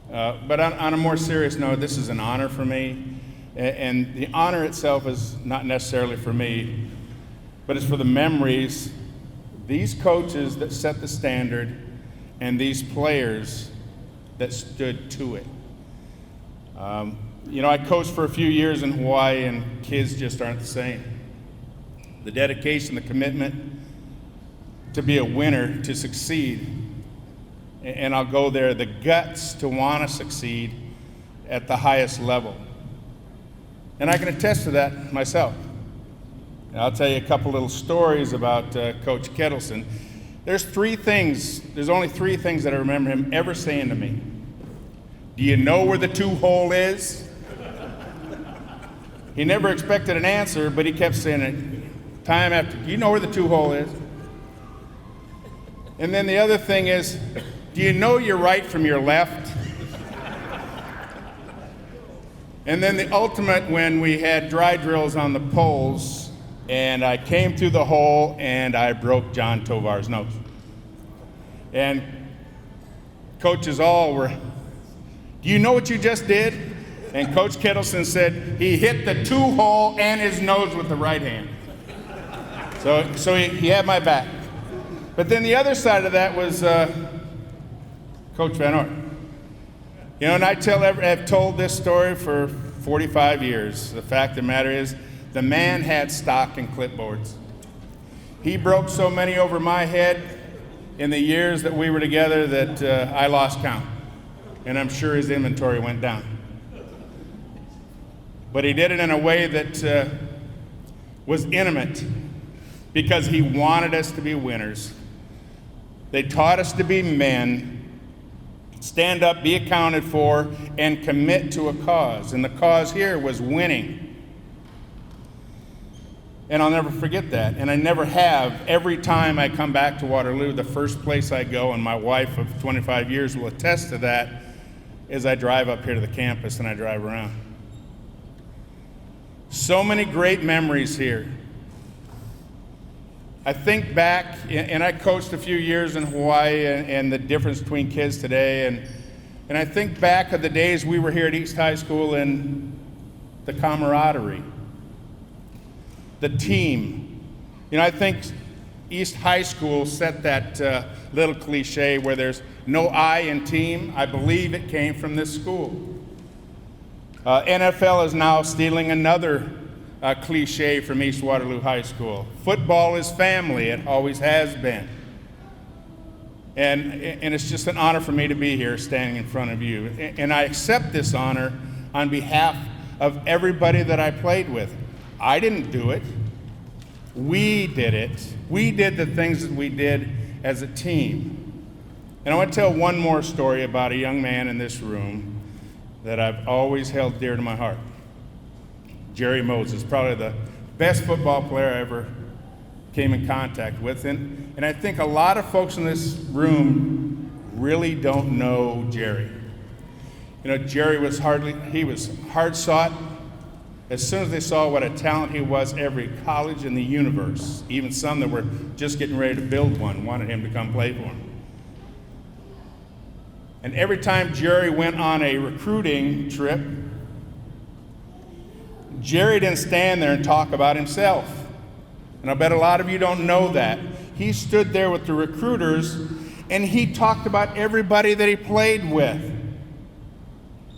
But on a more serious note, this is an honor for me. And the honor itself is not necessarily for me, but it's for the memories, these coaches that set the standard, and these players that stood to it. I coached for a few years in Hawaii, and kids just aren't the same. The dedication, the commitment to be a winner, to succeed, and I'll go there, the guts to want to succeed at the highest level. And I can attest to that myself. And I'll tell you a couple little stories about Coach Kettleson. There's only three things that I remember him ever saying to me. "Do you know where the 2-hole is?" He never expected an answer, but he kept saying it time after, "Do you know where the 2-hole is?" And then the other thing is, "Do you know your right from your left?" And then the ultimate when we had dry drills on the poles, and I came through the hole and I broke John Tovar's nose. And coaches all were, do you know what you just did? And Coach Kittleson said he hit the 2-hole and his nose with the right hand. So he had my back. But then the other side of that was Coach Van Ort. You know, and I've told this story for 45 years. The fact of the matter is, the man had stock and clipboards. He broke so many over my head in the years that we were together that I lost count. And I'm sure his inventory went down. But he did it in a way that was intimate because he wanted us to be winners. They taught us to be men, stand up, be accounted for, and commit to a cause. And the cause here was winning. And I'll never forget that. And I never have. Every time I come back to Waterloo, the first place I go, and my wife of 25 years will attest to that, is I drive up here to the campus and I drive around. So many great memories here. I think back, and I coached a few years in Hawaii and the difference between kids today, and I think back of the days we were here at East High School and the camaraderie, the team. You know, I think East High School set that little cliche where there's no I in team. I believe it came from this school. NFL is now stealing another cliche from East Waterloo High School. Football is family. It always has been. And it's just an honor for me to be here standing in front of you. And I accept this honor on behalf of everybody that I played with. I didn't do it. We did it. We did the things that we did as a team. And I want to tell one more story about a young man in this room that I've always held dear to my heart. Jerry Moses, probably the best football player I ever came in contact with. And I think a lot of folks in this room really don't know Jerry. You know, Jerry was hard sought. As soon as they saw what a talent he was, every college in the universe, even some that were just getting ready to build one, wanted him to come play for them. And every time Jerry went on a recruiting trip, Jerry didn't stand there and talk about himself. And I bet a lot of you don't know that. He stood there with the recruiters and he talked about everybody that he played with.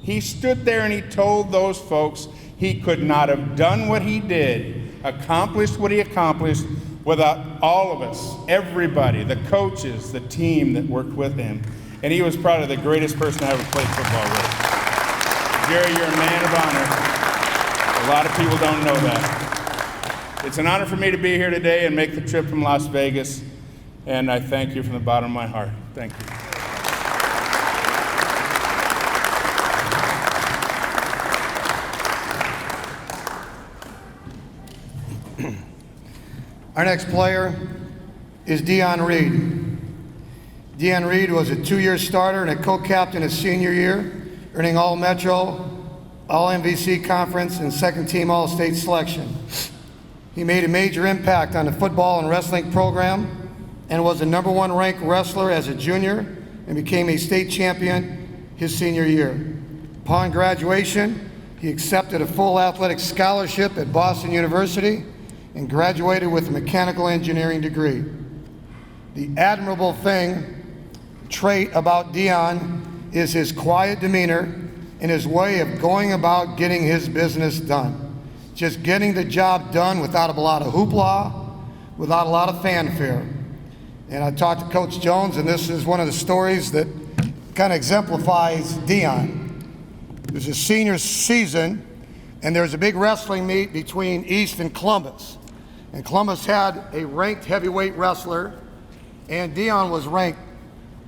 He stood there and he told those folks he could not have done what he did, accomplished what he accomplished without all of us, everybody, the coaches, the team that worked with him. And he was probably the greatest person I ever played football with. Jerry, you're a man of honor. A lot of people don't know that. It's an honor for me to be here today and make the trip from Las Vegas, and I thank you from the bottom of my heart. Thank you. Our next player is Dion Reed. Dion Reed was a 2-year starter and a co-captain his senior year, earning All-Metro, All-MVC Conference, and second-team All-State selection. He made a major impact on the football and wrestling program and was the #1 ranked wrestler as a junior and became a state champion his senior year. Upon graduation, he accepted a full athletic scholarship at Boston University and graduated with a mechanical engineering degree. The admirable trait about Dion is his quiet demeanor and his way of going about getting his business done. Just getting the job done without a lot of hoopla, without a lot of fanfare. And I talked to Coach Jones, and this is one of the stories that kind of exemplifies Dion. It was his senior season, and there was a big wrestling meet between East and Columbus. And Columbus had a ranked heavyweight wrestler, and Dion was ranked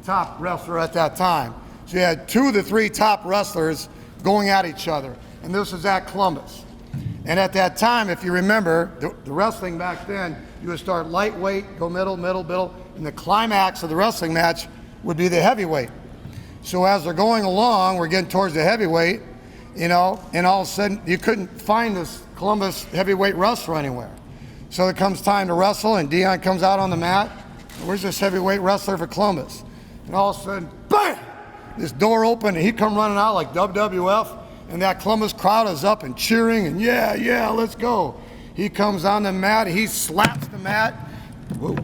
top wrestler at that time. So you had 2 of the 3 top wrestlers going at each other, and this was at Columbus. And at that time, if you remember, the wrestling back then, you would start lightweight, go middle, and the climax of the wrestling match would be the heavyweight. So as they're going along, we're getting towards the heavyweight, you know, and all of a sudden you couldn't find this Columbus heavyweight wrestler anywhere. So it comes time to wrestle, and Dion comes out on the mat. Where's this heavyweight wrestler for Columbus? And all of a sudden, bam! This door opened, and he come running out like WWF, and that Columbus crowd is up and cheering, and yeah, let's go. He comes on the mat, he slaps the mat. Whoa.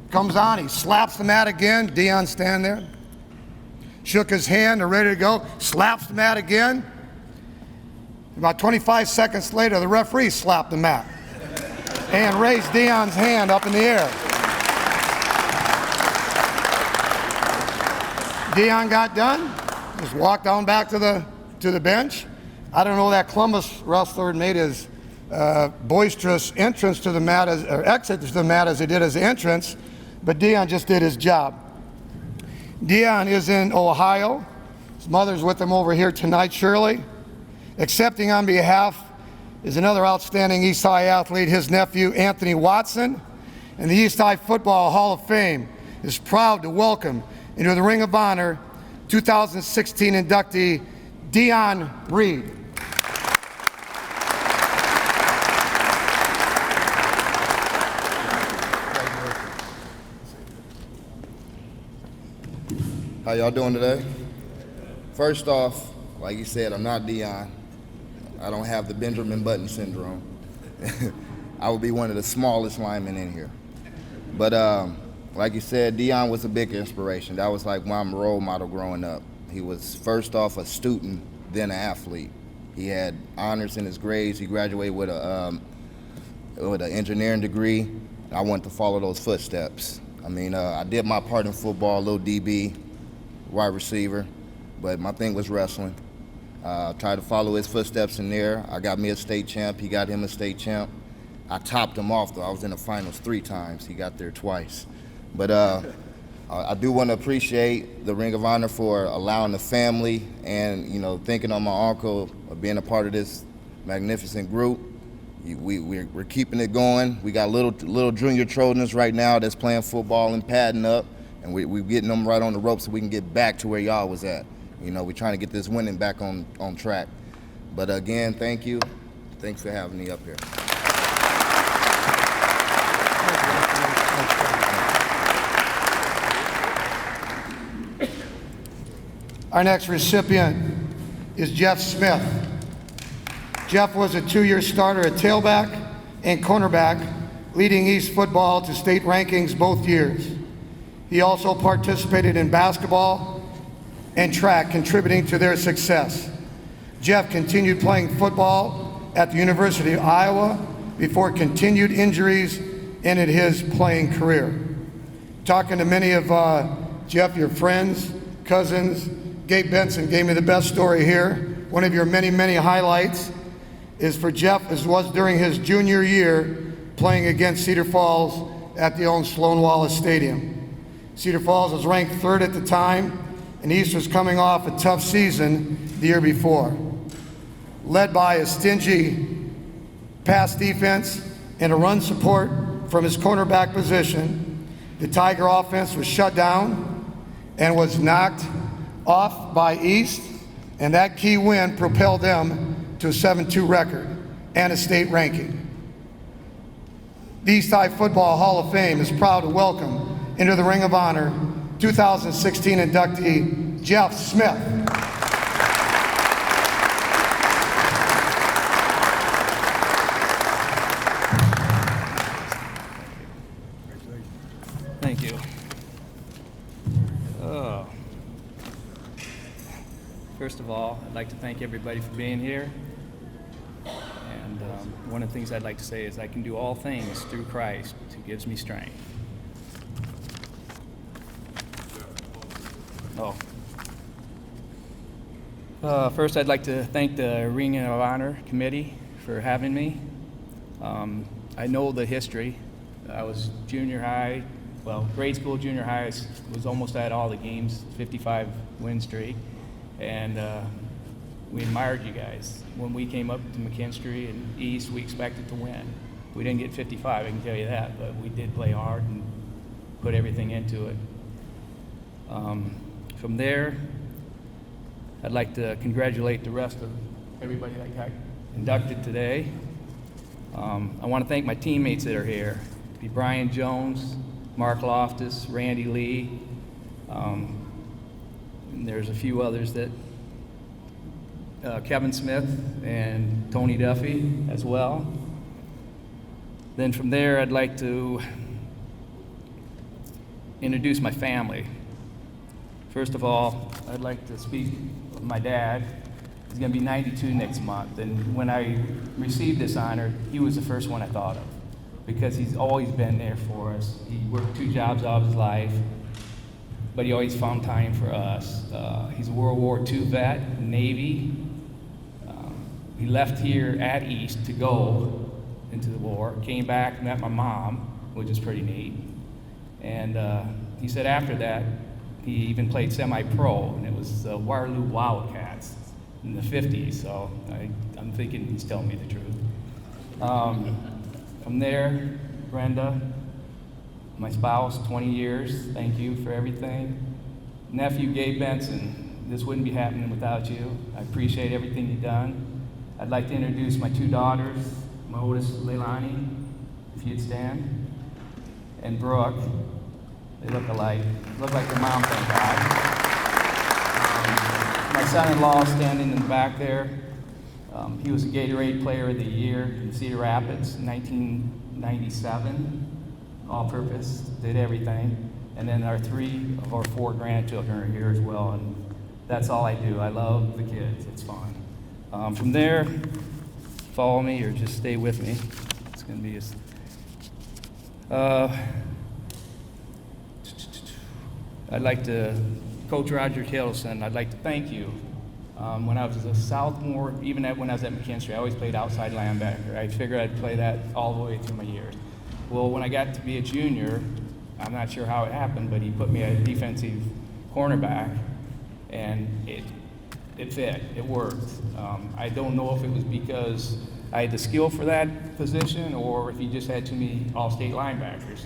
Comes on, he slaps the mat again. Dion stand there. Shook his hand, they're ready to go. Slaps the mat again. About 25 seconds later, the referee slapped the mat and raised Dion's hand up in the air. Dion got done, just walked on back to the bench. I don't know, that Columbus wrestler made his boisterous entrance to the mat, or exit to the mat as he did his entrance, but Dion just did his job. Dion is in Ohio. His mother's with him over here tonight, Shirley. Accepting on behalf is another outstanding East High athlete, his nephew, Anthony Watson. And the East High Football Hall of Fame is proud to welcome into the Ring of Honor 2016 inductee, Dion Reed. How y'all doing today? First off, like you said, I'm not Dion. I don't have the Benjamin Button syndrome. I would be one of the smallest linemen in here. But like you said, Dion was a big inspiration. That was like my role model growing up. He was first off a student, then an athlete. He had honors in his grades. He graduated with an engineering degree. I wanted to follow those footsteps. I mean, I did my part in football, a little DB, wide receiver, but my thing was wrestling. Tried to follow his footsteps in there. I got me a state champ. He got him a state champ. I topped him off, though. I was in the finals 3 times. He got there twice. But I do want to appreciate the Ring of Honor for allowing the family and, you know, thinking on my uncle of being a part of this magnificent group. We're keeping it going. We got little junior Trojans right now that's playing football and padding up, and we're getting them right on the rope so we can get back to where y'all was at. You know, we're trying to get this winning back on track. But again, thank you. Thanks for having me up here. Our next recipient is Jeff Smith. Jeff was a 2-year starter at tailback and cornerback, leading East football to state rankings both years. He also participated in basketball and track, contributing to their success. Jeff continued playing football at the University of Iowa before continued injuries ended his playing career. Talking to many of Jeff, your friends, cousins, Gabe Benson gave me the best story here. One of your many, many highlights is for Jeff, as was during his junior year playing against Cedar Falls at the old Sloan Wallace Stadium. Cedar Falls was ranked 3rd at the time, and East was coming off a tough season the year before. Led by a stingy pass defense and a run support from his cornerback position, the Tiger offense was shut down and was knocked off by East, and that key win propelled them to a 7-2 record and a state ranking. The East High Football Hall of Fame is proud to welcome into the Ring of Honor 2016 inductee Jeff Smith. Thank you. First of all, I'd like to thank everybody for being here. And one of the things I'd like to say is I can do all things through Christ who gives me strength. First, I'd like to thank the Ring of Honor Committee for having me. I know the history. I was junior high, grade school, junior high, was almost at all the games, 55 win streak. And we admired you guys. When we came up to McKinstry and East, we expected to win. We didn't get 55, I can tell you that, but we did play hard and put everything into it. From there, I'd like to congratulate the rest of everybody that got inducted today. I want to thank my teammates that are here. Be Brian Jones, Mark Loftus, Randy Lee. And there's a few others that, Kevin Smith and Tony Duffy as well. Then from there, I'd like to introduce my family. First of all, I'd like to speak of my dad. He's gonna be 92 next month, and when I received this honor, he was the first one I thought of, because he's always been there for us. He worked 2 jobs all of his life, but he always found time for us. He's a World War II vet, Navy. He left here at East to go into the war, came back, met my mom, which is pretty neat. And he said after that, he even played semi-pro, and it was the Waterloo Wildcats in the 50s, so I'm thinking he's telling me the truth. From there, Brenda, my spouse, 20 years, thank you for everything. Nephew, Gabe Benson, this wouldn't be happening without you. I appreciate everything you've done. I'd like to introduce my 2 daughters, my oldest, Leilani, if you'd stand, and Brooke. They look alike. Look like their mom, thank God. My son-in-law standing in the back there. He was a Gatorade Player of the Year in Cedar Rapids, 1997. All-purpose, did everything. And then our 3 of our 4 grandchildren are here as well, and that's all I do. I love the kids. It's fun. From there, follow me or just stay with me. It's going to be I'd like to, Coach Roger Tailson, I'd like to thank you. When I was a sophomore, even when I was at McKinstry, I always played outside linebacker. I figured I'd play that all the way through my years. Well, when I got to be a junior, I'm not sure how it happened, but he put me at defensive cornerback, and it fit, it worked. I don't know if it was because I had the skill for that position or if he just had too many all-state linebackers.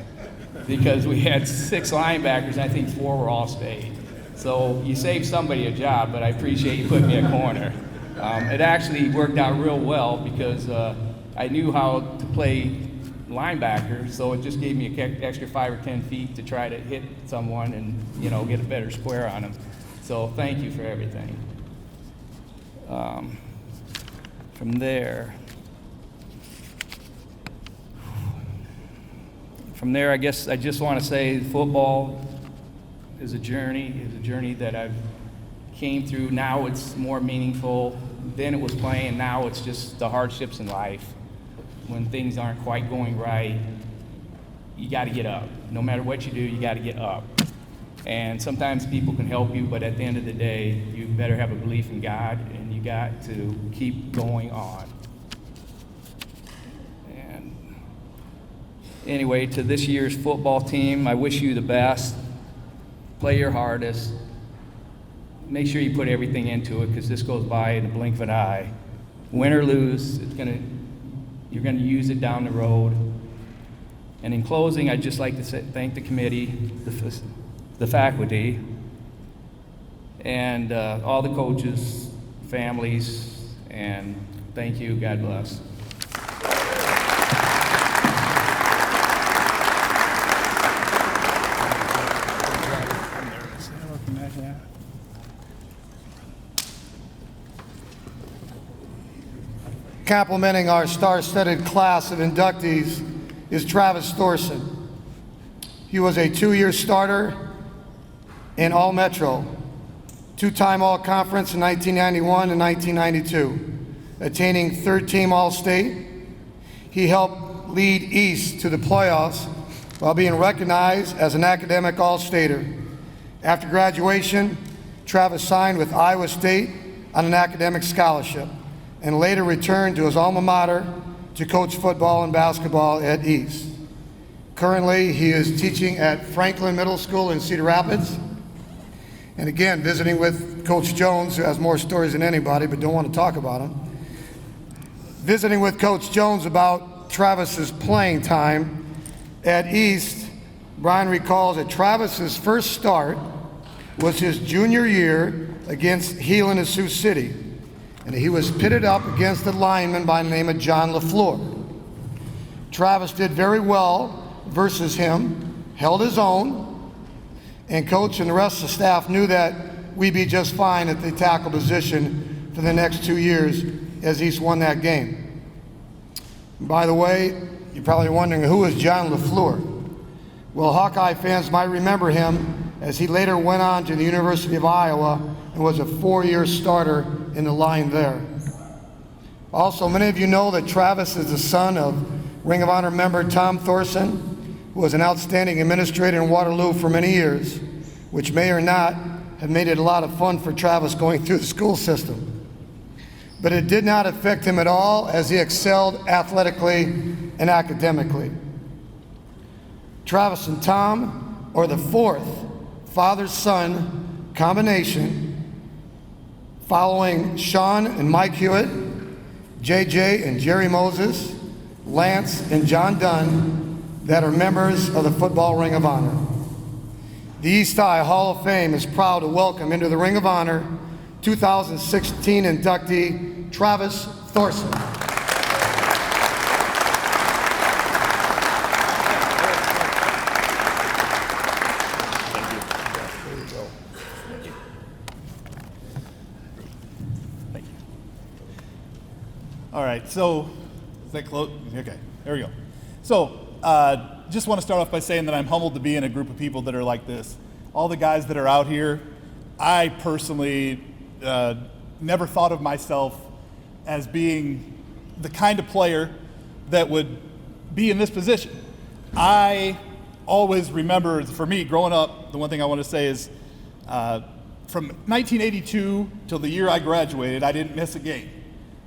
Because we had 6 linebackers, and I think 4 were all-state. So you saved somebody a job, but I appreciate you putting me at corner. It actually worked out real well because I knew how to play linebacker, so it just gave me an extra 5 or 10 feet to try to hit someone and, you know, get a better square on them. So thank you for everything. From there, I guess I just want to say football is a journey that I've came through. Now it's more meaningful. Then it was playing, now it's just the hardships in life. When things aren't quite going right, you got to get up. No matter what you do, you got to get up. And sometimes people can help you, but at the end of the day, you better have a belief in God, and you got to keep going on. And anyway, to this year's football team, I wish you the best. Play your hardest. Make sure you put everything into it, because this goes by in the blink of an eye. Win or lose, you're going to use it down the road. And in closing, I'd just like to thank the committee, the faculty, and all the coaches, families, and thank you. God bless. Complimenting our star-studded class of inductees is Travis Thorson. He was a 2-year starter in All-Metro, 2-time All-Conference in 1991 and 1992, attaining 3rd-team All-State. He helped lead East to the playoffs while being recognized as an academic All-Stater. After graduation, Travis signed with Iowa State on an academic scholarship and later returned to his alma mater to coach football and basketball at East. Currently, he is teaching at Franklin Middle School in Cedar Rapids. And again, visiting with Coach Jones, who has more stories than anybody, but don't want to talk about him. Visiting with Coach Jones about Travis's playing time at East, Brian recalls that Travis's first start was his junior year against Heelan of Sioux City. and he was pitted up against a lineman by the name of John LaFleur. Travis did very well versus him, held his own, and coach and the rest of the staff knew that we'd be just fine at the tackle position for the next 2 years as East won that game. By the way, you're probably wondering, who is John LaFleur? Well, Hawkeye fans might remember him as he later went on to the University of Iowa and was a 4-year starter in the line there. Also, many of you know that Travis is the son of Ring of Honor member Tom Thorson, who was an outstanding administrator in Waterloo for many years, which may or not have made it a lot of fun for Travis going through the school system. But it did not affect him at all as he excelled athletically and academically. Travis and Tom are the fourth father-son combination following Sean and Mike Hewitt, JJ and Jerry Moses, Lance and John Dunn, that are members of the Football Ring of Honor. The East High Hall of Fame is proud to welcome into the Ring of Honor 2016 inductee Travis Thorson. All right, so is that close? Okay, there we go. So just want to start off by saying that I'm humbled to be in a group of people that are like this. All the guys that are out here, I personally never thought of myself as being the kind of player that would be in this position. I always remember, for me, growing up, the one thing I want to say is from 1982 till the year I graduated, I didn't miss a game.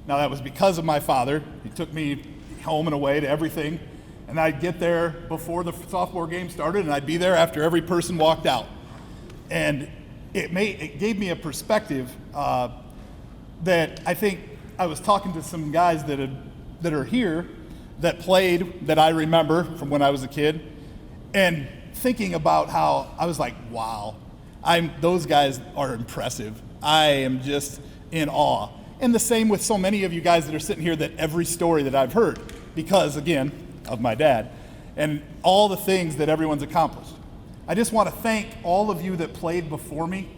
Now that was because of my father. He took me home and away to everything, and I'd get there before the sophomore game started, and I'd be there after every person walked out. And it gave me a perspective that I think I was talking to some guys that are here that played, that I remember from when I was a kid, and thinking about how I was like, wow, those guys are impressive. I am just in awe. And the same with so many of you guys that are sitting here, that every story that I've heard, because again, of my dad, and all the things that everyone's accomplished. I just want to thank all of you that played before me,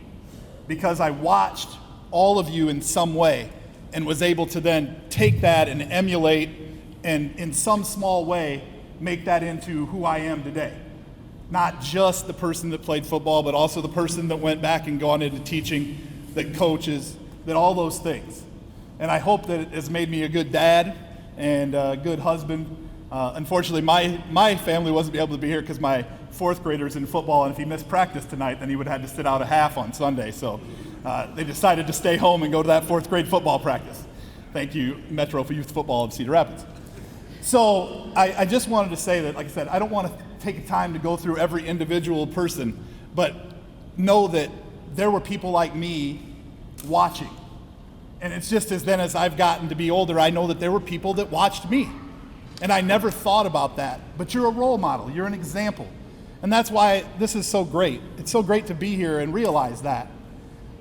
because I watched all of you in some way and was able to then take that and emulate and in some small way make that into who I am today. Not just the person that played football, but also the person that went back and gone into teaching, that coaches, that all those things. And I hope that it has made me a good dad and a good husband. Unfortunately, my family wasn't able to be here because my fourth grader's in football, and if he missed practice tonight, then he would have had to sit out a half on Sunday. So they decided to stay home and go to that fourth grade football practice. Thank you, Metro for Youth Football of Cedar Rapids. So I just wanted to say that, like I said, I don't want to take time to go through every individual person, but know that there were people like me watching. And it's just as I've gotten to be older, I know that there were people that watched me. And I never thought about that. But you're a role model, you're an example. And that's why this is so great. It's so great to be here and realize that.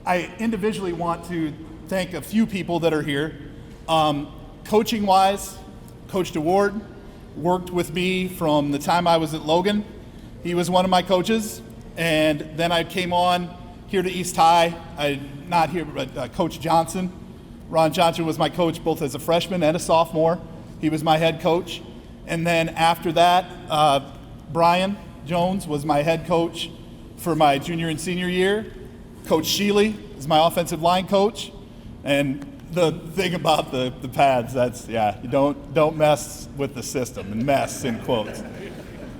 I individually want to thank a few people that are here. Coaching-wise, Coach DeWard worked with me from the time I was at Logan. He was one of my coaches. And then I came on here to East High. Not here, but Coach Johnson. Ron Johnson was my coach both as a freshman and a sophomore. He was my head coach. And then after that, Brian Jones was my head coach for my junior and senior year. Coach Sheely is my offensive line coach. And the thing about the pads, you don't mess with the system, and mess in quotes.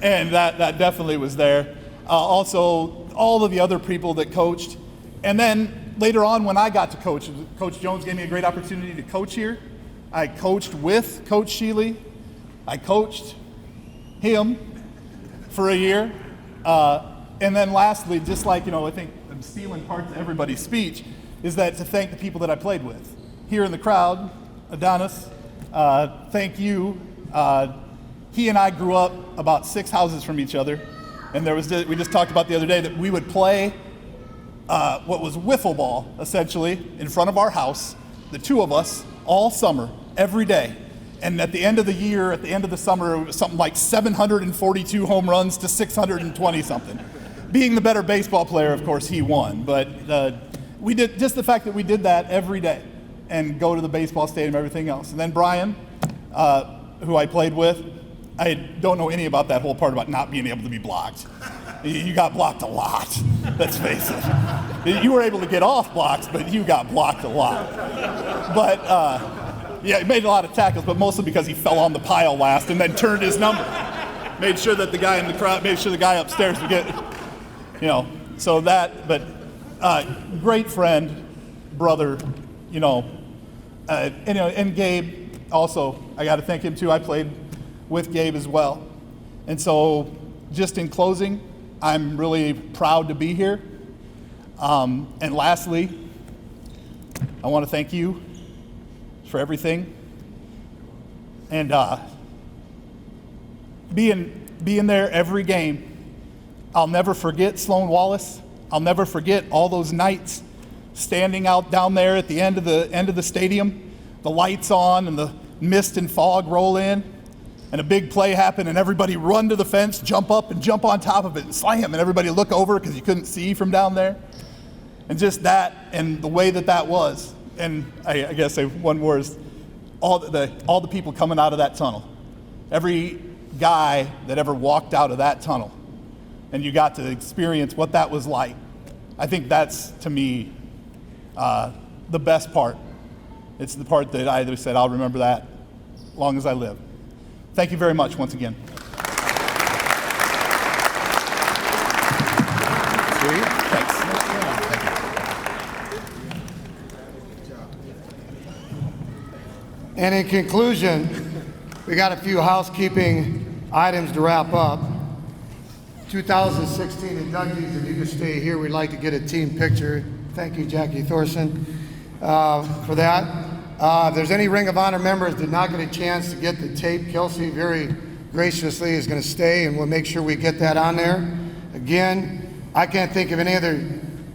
And that definitely was there. Also, all of the other people that coached. And then later on, when I got to coach, Coach Jones gave me a great opportunity to coach here. I coached with Coach Sheely. I coached him for a year. And then lastly, just like, I think I'm stealing parts of everybody's speech, is that to thank the people that I played with. Here in the crowd, Adonis, thank you. He and I grew up about 6 houses from each other. And we just talked about the other day that we would play what was wiffle ball, essentially, in front of our house the two of us, all summer, every day. And at the end of the year, at the end of the summer, it was something like 742 home runs to 620 something. Being the better baseball player, of course, he won. But we did, just the fact that we did that every day and go to the baseball stadium, everything else. And then Brian, who I played with, I don't know any about that whole part about not being able to be blocked. You got blocked a lot, let's face it. You were able to get off blocks, but you got blocked a lot. But yeah, he made a lot of tackles, but mostly because he fell on the pile last and then turned his number. Made sure that the guy in the crowd, made sure the guy upstairs would get, so that, but great friend, brother, and Gabe also, I got to thank him too. I played with Gabe as well. And so just in closing, I'm really proud to be here. And lastly, I want to thank you for everything. And being there every game, I'll never forget Sloan Wallace. I'll never forget all those nights standing out down there at the end of the stadium, the lights on and the mist and fog roll in, and a big play happen and everybody run to the fence, jump up and jump on top of it and slam, and everybody look over because you couldn't see from down there. And just that and the way that was. And I guess one word is all the people coming out of that tunnel. Every guy that ever walked out of that tunnel and you got to experience what that was like. I think that's, to me, the best part. It's the part that I said, I'll remember that as long as I live. Thank you very much once again. Thanks. And in conclusion, we got a few housekeeping items to wrap up. 2016 inductees, if you could stay here, we'd like to get a team picture. Thank you, Jackie Thorson, for that. If there's any Ring of Honor members that did not get a chance to get the tape, Kelsey very graciously is going to stay, and we'll make sure we get that on there. Again, I can't think of any other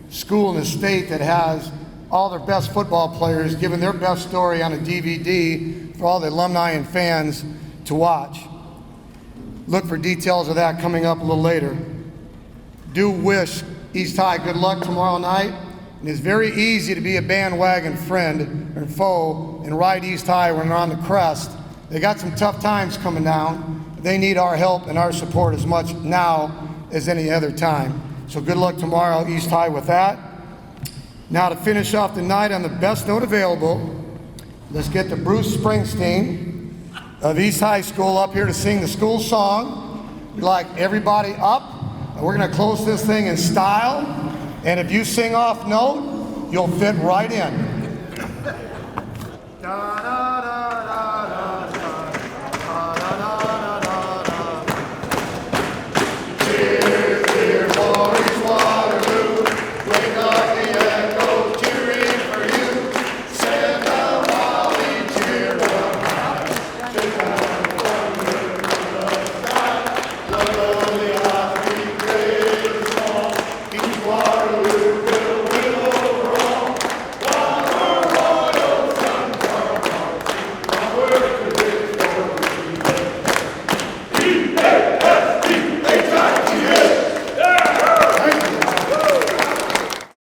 school in the state that has all their best football players giving their best story on a DVD for all the alumni and fans to watch. Look for details of that coming up a little later. Do wish East High good luck tomorrow night. And it's very easy to be a bandwagon friend or foe and ride East High when they're on the crest. They got some tough times coming down. They need our help and our support as much now as any other time. So good luck tomorrow, East High, with that. Now to finish off the night on the best note available, let's get the Bruce Springsteen of East High School up here to sing the school song. We'd like everybody up. And we're going to close this thing in style. And if you sing off note, you'll fit right in.